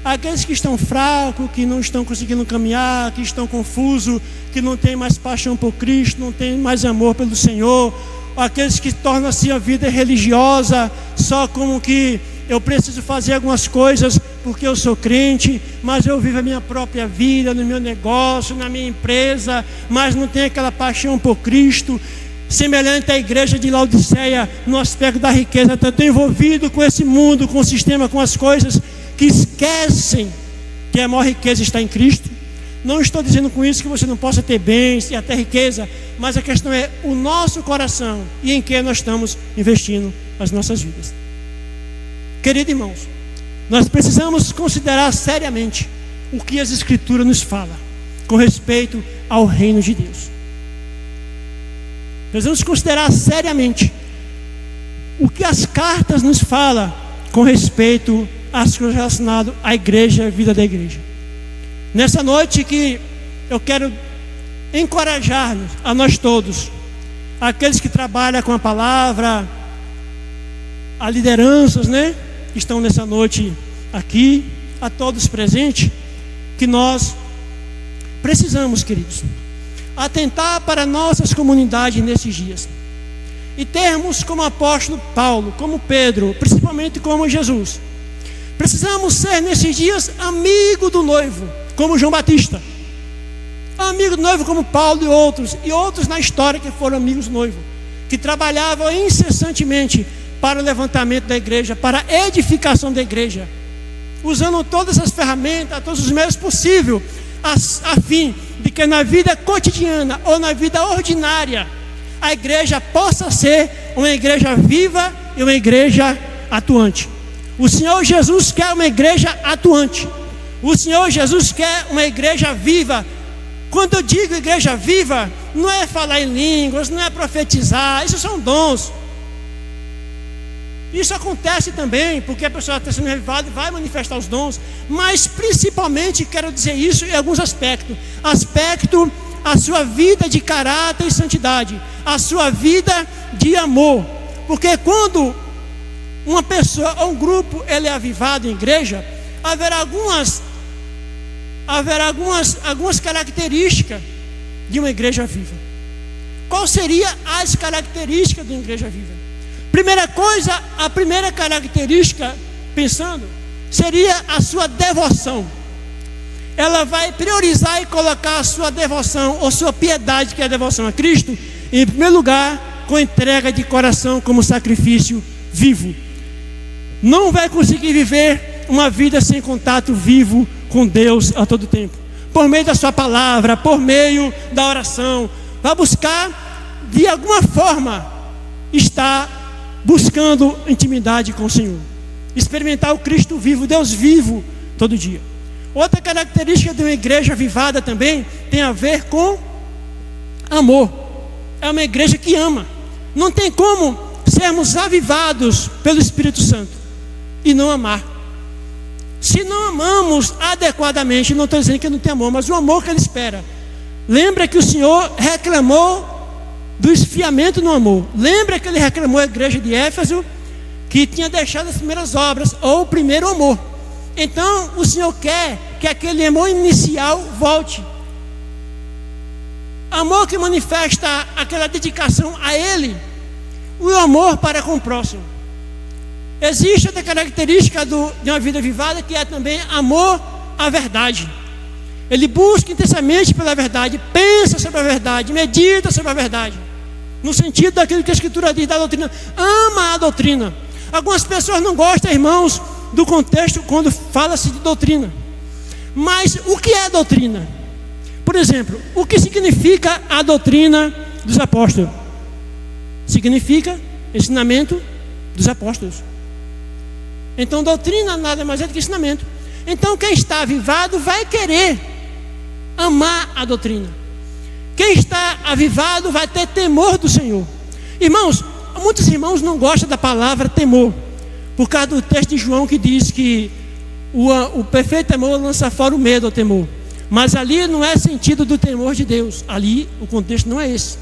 Aqueles que estão fracos, que não estão conseguindo caminhar, que estão confusos, que não têm mais paixão por Cristo, não têm mais amor pelo Senhor, aqueles que tornam assim a vida religiosa só como que eu preciso fazer algumas coisas porque eu sou crente, mas eu vivo a minha própria vida, no meu negócio, na minha empresa, mas não tenho aquela paixão por Cristo. Semelhante à igreja de Laodiceia, no aspecto da riqueza, tanto envolvido com esse mundo, com o sistema, com as coisas, que esquecem que a maior riqueza está em Cristo. Não estou dizendo com isso que você não possa ter bens e até riqueza, mas a questão é o nosso coração e em que nós estamos investindo as nossas vidas. Queridos irmãos, nós precisamos considerar seriamente o que as Escrituras nos falam com respeito ao reino de Deus. Precisamos considerar seriamente o que as cartas nos falam com respeito às coisas relacionadas à igreja, à vida da igreja. Nessa noite que eu quero encorajar-nos, a nós todos, aqueles que trabalham com a palavra, a lideranças, que estão nessa noite aqui, a todos presentes, que nós precisamos, queridos, atentar para nossas comunidades nesses dias e termos como apóstolo Paulo, como Pedro, principalmente como Jesus. Precisamos ser nesses dias amigo do noivo, como João Batista, amigo do noivo como Paulo e outros na história que foram amigos do noivo, que trabalhavam incessantemente para o levantamento da igreja, para a edificação da igreja, usando todas as ferramentas, todos os meios possíveis, a fim de que na vida cotidiana ou na vida ordinária a igreja possa ser uma igreja viva e uma igreja atuante. O Senhor Jesus quer uma igreja atuante. O Senhor Jesus quer uma igreja viva. Quando eu digo igreja viva, não é falar em línguas, não é profetizar, isso são dons. Isso acontece também, porque a pessoa está sendo revivada e vai manifestar os dons. Mas principalmente quero dizer isso em alguns aspectos. Aspecto, a sua vida de caráter e santidade, a sua vida de amor. Porque quando uma pessoa ou um grupo ele é avivado em igreja, haverá algumas características de uma igreja viva. Qual seria as características de uma igreja viva? Primeira coisa, a primeira característica, pensando, seria a sua devoção. Ela vai priorizar e colocar a sua devoção, ou sua piedade, que é a devoção a Cristo, em primeiro lugar, com entrega de coração como sacrifício vivo. Não vai conseguir viver uma vida sem contato vivo com Deus a todo tempo. Por meio da sua palavra, por meio da oração, vai buscar, de alguma forma, estar buscando intimidade com o Senhor, experimentar o Cristo vivo, Deus vivo, todo dia. Outra característica de uma igreja avivada também tem a ver com amor. É uma igreja que ama. Não tem como sermos avivados pelo Espírito Santo e não amar. Se não amamos adequadamente, não estou dizendo que não tem amor, mas o amor que ele espera. Lembra que o Senhor reclamou do esfriamento no amor. Lembra que ele reclamou à igreja de Éfeso que tinha deixado as primeiras obras, ou o primeiro amor. Então o Senhor quer que aquele amor inicial volte. Amor que manifesta aquela dedicação a Ele, o amor para com o próximo. Existe outra característica de uma vida avivada, que é também amor à verdade. Ele busca intensamente pela verdade, pensa sobre a verdade, medita sobre a verdade, no sentido daquilo que a Escritura diz da doutrina, ama a doutrina. Algumas pessoas não gostam, irmãos, do contexto quando fala-se de doutrina. Mas o que é a doutrina? Por exemplo, o que significa a doutrina dos apóstolos? Significa ensinamento dos apóstolos. Então doutrina nada mais é do que ensinamento. Então quem está avivado vai querer amar a doutrina. Quem está avivado vai ter temor do Senhor. Irmãos, muitos irmãos não gostam da palavra temor, por causa do texto de João que diz que o perfeito temor lança fora o medo ao temor. Mas ali não é sentido do temor de Deus. Ali o contexto não é esse.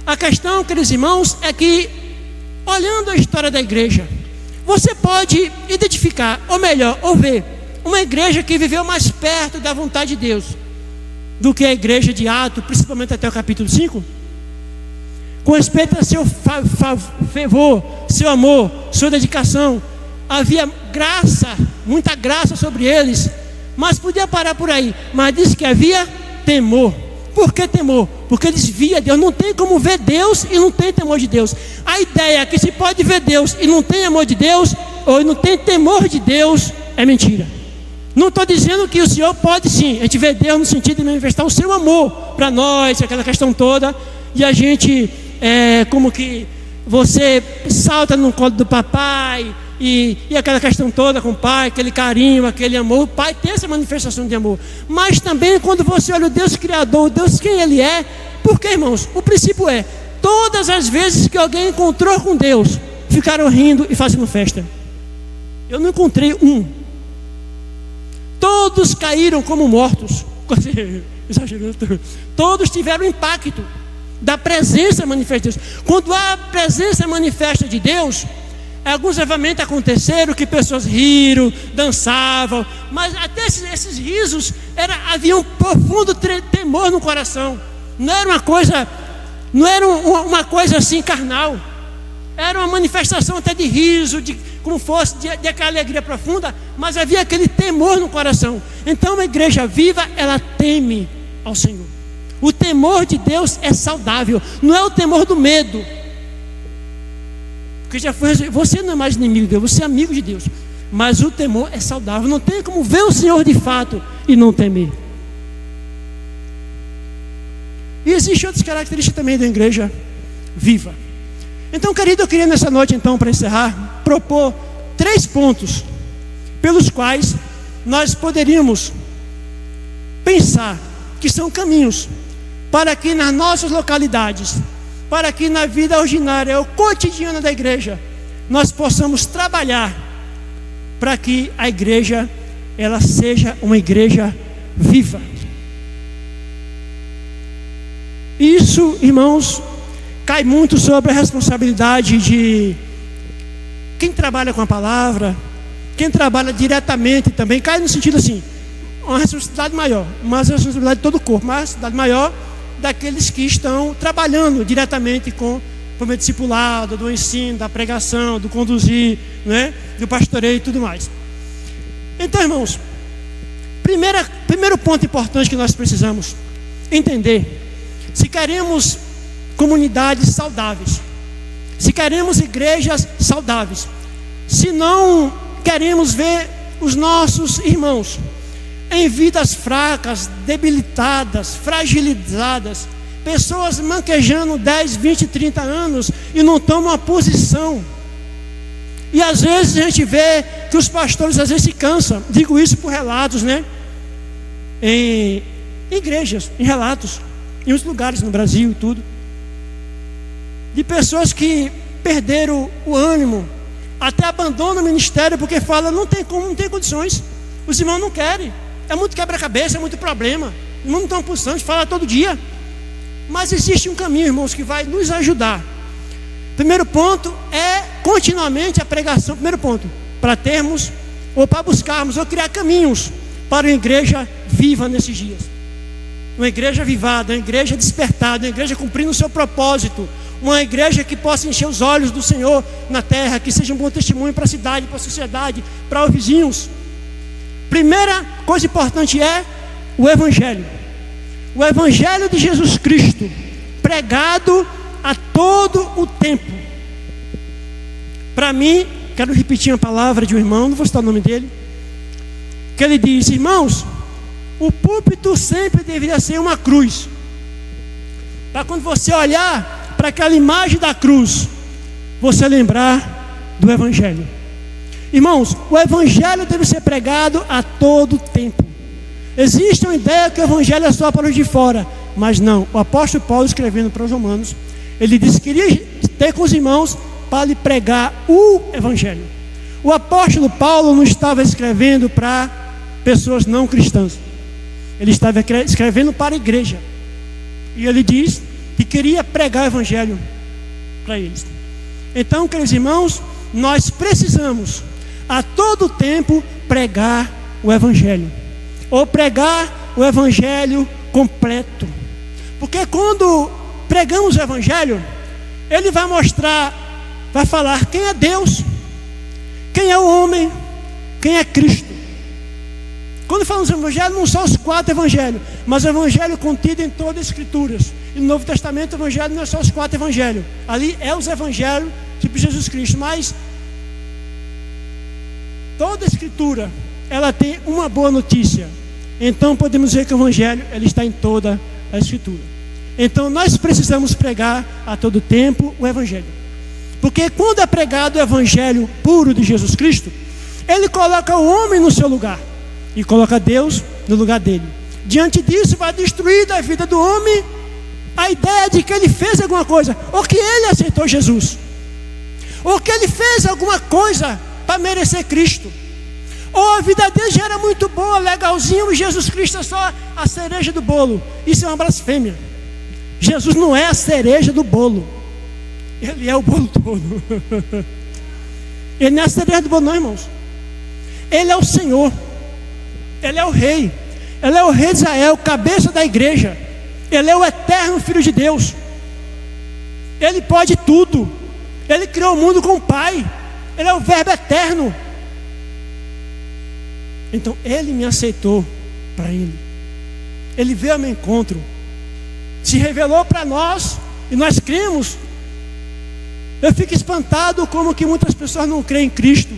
A questão, queridos irmãos, é que, olhando a história da igreja, você pode identificar, ou melhor, ou ver uma igreja que viveu mais perto da vontade de Deus do que a igreja de Atos, principalmente até o capítulo 5. Com respeito a seu fervor, seu amor, sua dedicação, havia graça, muita graça sobre eles, mas podia parar por aí. Mas disse que havia temor. Por que temor? Porque eles viam Deus. Não tem como ver Deus e não tem temor de Deus. A ideia que se pode ver Deus e não tem amor de Deus, ou não tem temor de Deus, é mentira. Não estou dizendo que o Senhor pode sim, a gente vê Deus no sentido de manifestar o seu amor para nós, aquela questão toda, e a gente, como que você salta no colo do papai, e aquela questão toda com o pai, aquele carinho, aquele amor. O pai tem essa manifestação de amor. Mas também quando você olha o Deus Criador, o Deus quem Ele é. Porque, irmãos, o princípio é: todas as vezes que alguém encontrou com Deus, ficaram rindo e fazendo festa. Eu não encontrei um. Todos caíram como mortos. Exagerando. Todos tiveram impacto da presença manifesta de Deus. Quando há a presença manifesta de Deus, alguns avivamentos aconteceram que pessoas riram, dançavam, mas até esses risos havia um profundo temor no coração. Não era uma coisa assim carnal. Era uma manifestação até de riso, como fosse de aquela alegria profunda, mas havia aquele temor no coração. Então uma igreja viva, ela teme ao Senhor. O temor de Deus é saudável, não é o temor do medo. Porque você não é mais inimigo de Deus, você é amigo de Deus. Mas o temor é saudável. Não tem como ver o Senhor de fato e não temer. E existem outras características também da igreja viva. Então, querido, eu queria nessa noite, então, para encerrar, propor 3 pontos pelos quais nós poderíamos pensar que são caminhos para que nas nossas localidades, para que na vida ordinária, o cotidiano da igreja, nós possamos trabalhar para que a igreja, ela seja uma igreja viva. Isso, irmãos, cai muito sobre a responsabilidade de quem trabalha com a palavra, quem trabalha diretamente também, cai no sentido assim, uma responsabilidade maior, mas a responsabilidade de todo o corpo, mas a responsabilidade maior daqueles que estão trabalhando diretamente com o meu discipulado, do ensino, da pregação, do conduzir, né, do pastoreio e tudo mais. Então, irmãos, primeiro ponto importante que nós precisamos entender: se queremos comunidades saudáveis, se queremos igrejas saudáveis, se não queremos ver os nossos irmãos em vidas fracas, debilitadas, fragilizadas, pessoas manquejando 10, 20, 30 anos e não tomam uma posição. E às vezes a gente vê que os pastores às vezes se cansam. Digo isso por relatos, né? Em igrejas, em relatos, em outros lugares no Brasil e tudo, de pessoas que perderam o ânimo, até abandonam o ministério porque falam, não tem como, não tem condições, os irmãos não querem. É muito quebra-cabeça, é muito problema. Os irmãos não estão pulsando, a gente fala todo dia. Mas existe um caminho, irmãos, que vai nos ajudar. Primeiro ponto é continuamente a pregação. Primeiro ponto, para termos, ou para buscarmos, ou criar caminhos para uma igreja viva nesses dias. Uma igreja avivada, uma igreja despertada, uma igreja cumprindo o seu propósito. Uma igreja que possa encher os olhos do Senhor na terra, que seja um bom testemunho para a cidade, para a sociedade, para os vizinhos. Primeira coisa importante é o Evangelho. O Evangelho de Jesus Cristo, pregado a todo o tempo. Para mim, quero repetir uma palavra de um irmão, não vou citar o nome dele, que ele diz: irmãos, o púlpito sempre deveria ser uma cruz, para quando você olhar para aquela imagem da cruz, você lembrar do Evangelho. Irmãos, o evangelho deve ser pregado a todo tempo. Existe uma ideia que o evangelho é só para os de fora, mas não. O apóstolo Paulo, escrevendo para os romanos, ele disse que queria ter com os irmãos para lhe pregar o evangelho. O apóstolo Paulo não estava escrevendo para pessoas não cristãs, ele estava escrevendo para a igreja, e ele diz que queria pregar o evangelho para eles. Então, queridos irmãos, nós precisamos a todo tempo pregar o evangelho, ou pregar o evangelho completo, porque quando pregamos o evangelho, ele vai mostrar, vai falar quem é Deus, quem é o homem, quem é Cristo. Quando falamos evangelho, não são os 4 evangelhos, mas o evangelho contido em todas as escrituras. E no Novo Testamento, o evangelho não é só os 4 evangelhos, ali é os evangelhos tipo Jesus Cristo, mas toda a escritura, ela tem uma boa notícia. Então podemos dizer que o evangelho, ele está em toda a escritura. Então nós precisamos pregar a todo tempo o evangelho, porque quando é pregado o evangelho puro de Jesus Cristo, ele coloca o homem no seu lugar e coloca Deus no lugar dele. Diante disso, vai destruir da vida do homem a ideia de que ele fez alguma coisa, ou que ele aceitou Jesus, ou que ele fez alguma coisa para merecer Cristo, ou a vida dele já era muito boa, legalzinho, e Jesus Cristo é só a cereja do bolo. Isso é uma blasfêmia. Jesus não é a cereja do bolo, ele é o bolo todo. Ele não é a cereja do bolo não, irmãos. Ele é o Senhor, ele é o Rei, ele é o Rei de Israel, cabeça da igreja. Ele é o eterno Filho de Deus. Ele pode tudo. Ele criou o mundo com o Pai. Ele é o Verbo eterno. Então ele me aceitou para ele. Ele veio ao meu encontro, se revelou para nós, e nós cremos. Eu fico espantado como que muitas pessoas não creem em Cristo.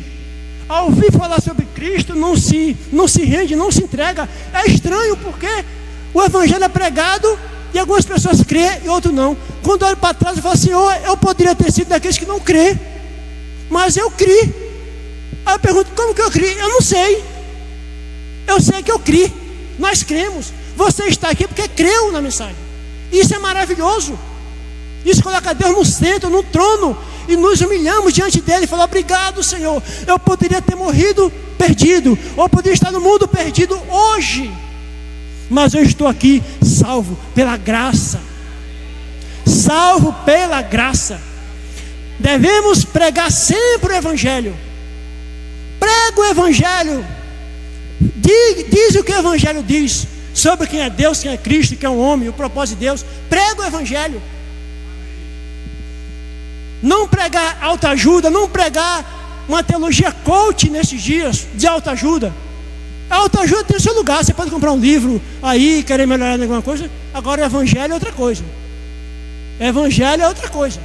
Ao ouvir falar sobre Cristo, não se rende, não se entrega. É estranho, porque o evangelho é pregado e algumas pessoas crêem e outros não. Quando eu olho para trás, eu falo: Senhor, eu poderia ter sido daqueles que não crê, mas eu criei. Aí eu pergunto: como que eu criei? Eu não sei. Eu sei que eu criei. Nós cremos. Você está aqui porque creu na mensagem. Isso é maravilhoso. Isso coloca Deus no centro, no trono, e nos humilhamos diante dele e falamos: obrigado, Senhor. Eu poderia ter morrido perdido, ou poderia estar no mundo perdido hoje, mas eu estou aqui salvo pela graça. Salvo pela graça. Devemos pregar sempre o evangelho. Prega o evangelho. Diz o que o evangelho diz sobre quem é Deus, quem é Cristo, quem é o homem, o propósito de Deus. Prega o evangelho. Não pregar autoajuda, não pregar uma teologia coach nesses dias de autoajuda. A autoajuda tem o seu lugar. Você pode comprar um livro aí, querer melhorar em alguma coisa. Agora o evangelho é outra coisa. Evangelho é outra coisa.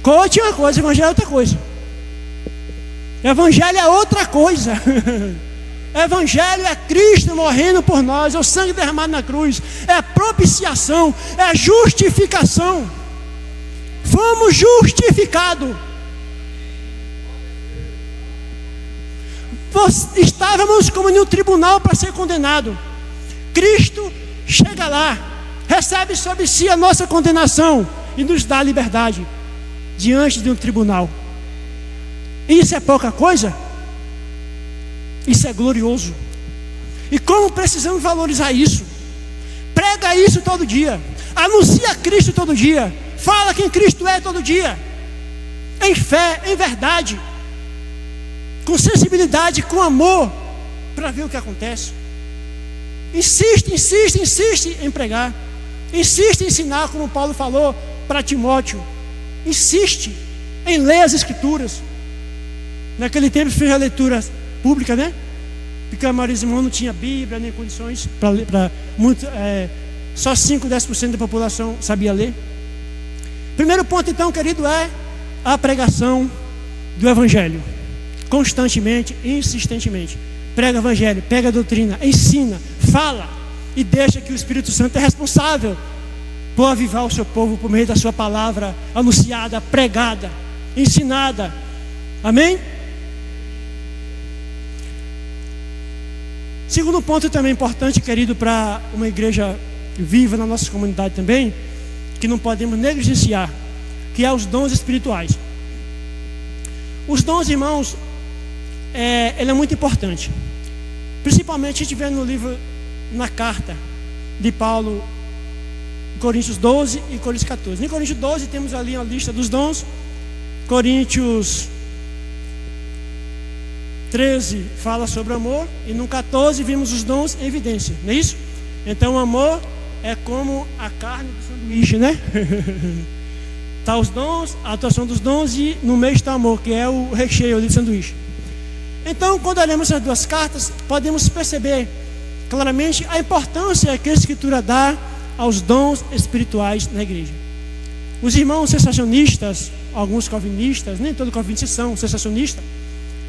Coach é uma coisa, evangelho é outra coisa. Evangelho é outra coisa. Evangelho é Cristo morrendo por nós, é o sangue derramado na cruz, é a propiciação, é a justificação. Fomos justificados. Estávamos como em um tribunal para ser condenado. Cristo chega lá, recebe sobre si a nossa condenação e nos dá liberdade diante de um tribunal. Isso é pouca coisa? Isso é glorioso. E como precisamos valorizar isso? Prega isso todo dia. Anuncia Cristo todo dia. Fala quem Cristo é todo dia. Em fé, em verdade, com sensibilidade, com amor, para ver o que acontece. Insiste em pregar. Insiste em ensinar, como Paulo falou para Timóteo. Insiste em ler as Escrituras. Naquele tempo fez a leitura pública, né? Porque a maioria dos irmãos não tinha Bíblia, nem condições para ler, só 5, 10% da população sabia ler. Primeiro ponto, então, querido, é a pregação do Evangelho. Constantemente, insistentemente. Prega o Evangelho, pega a doutrina, ensina, fala, e deixa que o Espírito Santo é responsável por avivar o seu povo por meio da sua palavra anunciada, pregada, ensinada. Amém? Segundo ponto também importante, querido, para uma igreja viva na nossa comunidade também, que não podemos negligenciar, que é os dons espirituais. Os dons, irmãos, ele é muito importante. Principalmente a gente vê no livro, na carta de Paulo, Coríntios 12 e Coríntios 14. Em Coríntios 12 temos ali a lista dos dons. Coríntios 13 fala sobre o amor. E no 14 vimos os dons em evidência, não é isso? Então o amor é como a carne do sanduíche, né? Está os dons, a atuação dos dons, e no meio está o amor, que é o recheio ali do sanduíche. Então, quando olhamos essas duas cartas, podemos perceber claramente a importância que a Escritura dá aos dons espirituais na igreja. Os irmãos sensacionistas, alguns calvinistas, nem todos calvinistas são sensacionistas,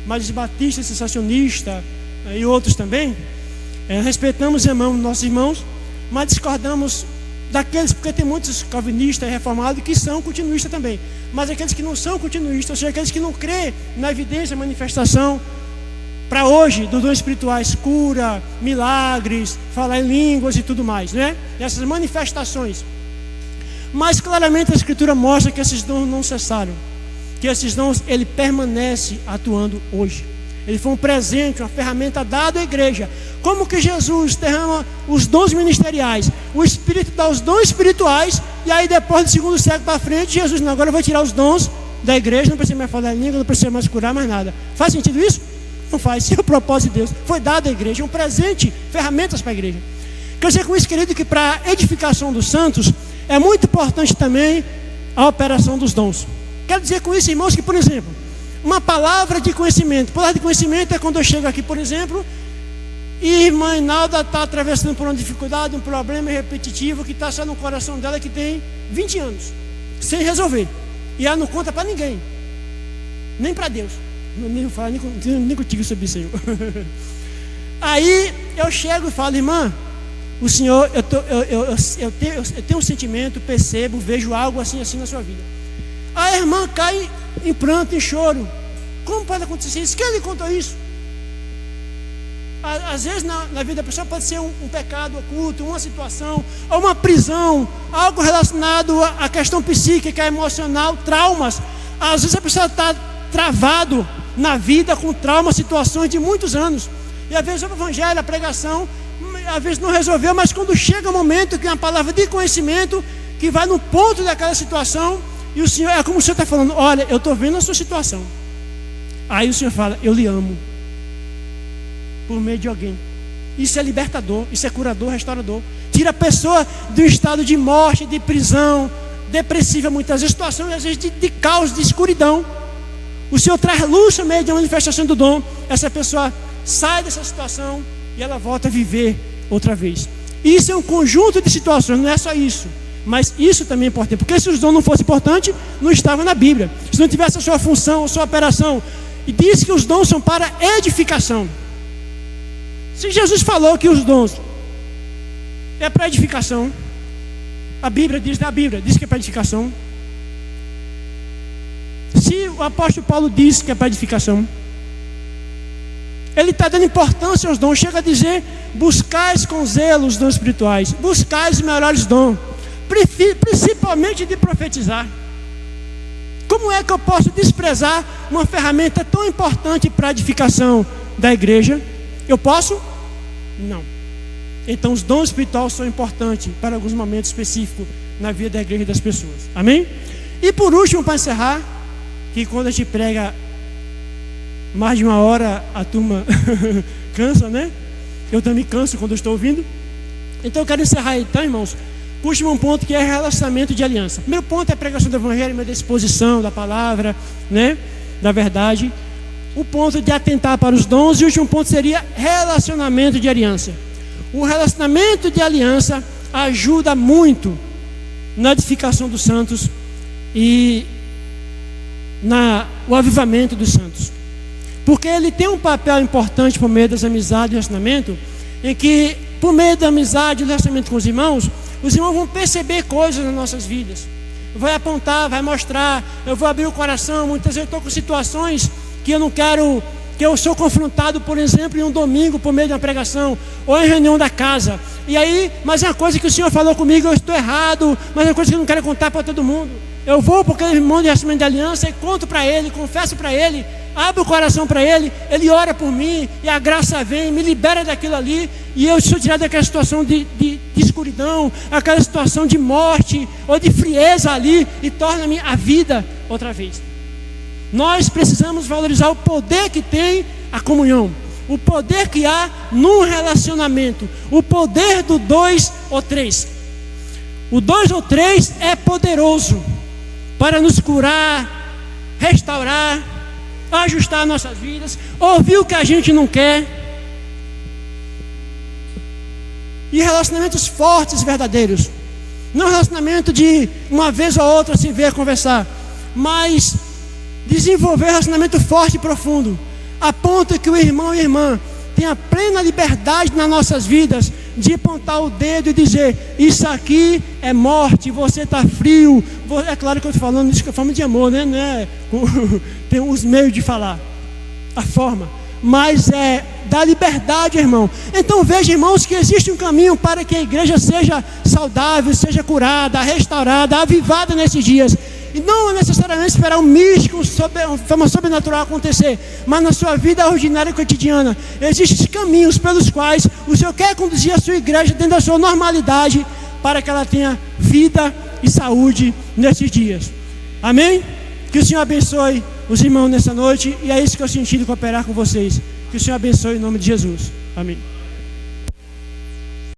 mas os batistas sensacionistas e outros também, respeitamos e amamos nossos irmãos, mas discordamos daqueles, porque tem muitos calvinistas reformados que são continuistas também, mas aqueles que não são continuistas, ou seja, aqueles que não crêem na evidência, manifestação para hoje dos dons espirituais, cura, milagres, falar em línguas e tudo mais, né? Essas manifestações. Mas claramente a Escritura mostra que esses dons não cessaram, que esses dons, ele permanece atuando hoje. Ele foi um presente, uma ferramenta dada à igreja. Como que Jesus derrama os dons ministeriais, o Espírito dá os dons espirituais, e aí depois do segundo século para frente, Jesus, não, agora vai tirar os dons da igreja, não precisa mais falar em língua, não precisa mais curar mais nada. Faz sentido isso? Não faz. Se é o propósito de Deus, foi dado à igreja, um presente, ferramentas para a igreja. Quer dizer com isso, querido, que para a edificação dos santos, é muito importante também a operação dos dons. Quero dizer com isso, irmãos, que, por exemplo, uma palavra de conhecimento. Palavra de conhecimento é quando eu chego aqui, por exemplo, e irmã Inalda está atravessando por uma dificuldade, um problema repetitivo que está só no coração dela, que tem 20 anos, sem resolver. E ela não conta para ninguém, nem para Deus. Nem falo nem contigo sobre isso, Senhor. Aí eu chego e falo, irmã, o Senhor, eu tenho um sentimento, percebo, vejo algo assim na sua vida. A irmã cai em pranto, em choro. Como pode acontecer isso? Quem lhe contou isso? Às vezes na vida da pessoa pode ser um pecado oculto, uma situação, ou uma prisão, algo relacionado à questão psíquica, emocional, traumas. Às vezes a pessoa está travado na vida com traumas, situações de muitos anos. E às vezes o evangelho, a pregação, às vezes não resolveu, mas quando chega o momento que é uma palavra de conhecimento, que vai no ponto daquela situação, e o Senhor, é como o Senhor está falando, olha, eu estou vendo a sua situação. Aí o Senhor fala, eu lhe amo. Por meio de alguém. Isso é libertador, isso é curador, restaurador. Tira a pessoa do estado de morte, de prisão, depressiva muitas vezes, situação às vezes de caos, de escuridão. O Senhor traz luz no meio da manifestação do dom. Essa pessoa sai dessa situação e ela volta a viver outra vez. Isso é um conjunto de situações, não é só isso. Mas isso também é importante, porque se os dons não fossem importantes, não estava na Bíblia. Se não tivesse a sua função, a sua operação. E diz que os dons são para edificação. Se Jesus falou que os dons é para edificação, a Bíblia diz que é para edificação. Se o apóstolo Paulo diz que é para edificação, ele está dando importância aos dons. Chega a dizer, buscais com zelo os dons espirituais, buscais os melhores dons, principalmente de profetizar. Como é que eu posso desprezar uma ferramenta tão importante para a edificação da igreja? Eu posso? Não. Então os dons espirituais são importantes para alguns momentos específicos na vida da igreja e das pessoas. Amém? E por último, para encerrar, que quando a gente prega mais de uma hora, a turma cansa, né? Eu também canso quando eu estou ouvindo. Então eu quero encerrar então, irmãos, o último ponto, que é relacionamento de aliança. O primeiro ponto é a pregação do evangelho, a exposição da palavra, né? Da verdade. O ponto de atentar para os dons. E o último ponto seria relacionamento de aliança. O relacionamento de aliança ajuda muito na edificação dos santos e o avivamento dos santos. Porque ele tem um papel importante por meio das amizades e relacionamento, em que por meio da amizade e do relacionamento com os irmãos vão perceber coisas nas nossas vidas. Vai apontar, vai mostrar. Eu vou abrir o coração. Muitas vezes eu estou com situações que eu não quero que eu sou confrontado, por exemplo, em um domingo por meio de uma pregação, ou em reunião da casa. E aí, mas é uma coisa que o Senhor falou comigo, eu estou errado, mas é uma coisa que eu não quero contar para todo mundo. Eu vou para aquele irmão de relacionamento de aliança e conto para ele, confesso para ele, abro o coração para ele, ele ora por mim, e a graça vem, me libera daquilo ali, e eu sou tirado daquela situação de escuridão, aquela situação de morte, ou de frieza ali, e torna-me a vida outra vez. Nós precisamos valorizar o poder que tem a comunhão, o poder que há num relacionamento, o poder do 2 ou 3. O 2 ou 3 é poderoso para nos curar, restaurar, ajustar nossas vidas, ouvir o que a gente não quer. E relacionamentos fortes e verdadeiros. Não relacionamento de uma vez ou outra se ver conversar, mas desenvolver relacionamento forte e profundo, a ponto que o irmão e a irmã tenha plena liberdade nas nossas vidas de apontar o dedo e dizer: isso aqui é morte, você está frio. É claro que eu estou falando isso com a forma de amor, né? Não é, tem os meios de falar, a forma, mas é da liberdade, irmão. Então veja, irmãos, que existe um caminho para que a igreja seja saudável, seja curada, restaurada, avivada nesses dias. E não é necessariamente esperar um místico, uma forma sobrenatural acontecer, mas na sua vida ordinária e cotidiana, existem caminhos pelos quais o Senhor quer conduzir a sua igreja dentro da sua normalidade, para que ela tenha vida e saúde nesses dias. Amém? Que o Senhor abençoe os irmãos nessa noite, e é isso que eu senti de cooperar com vocês. Que o Senhor abençoe em nome de Jesus. Amém.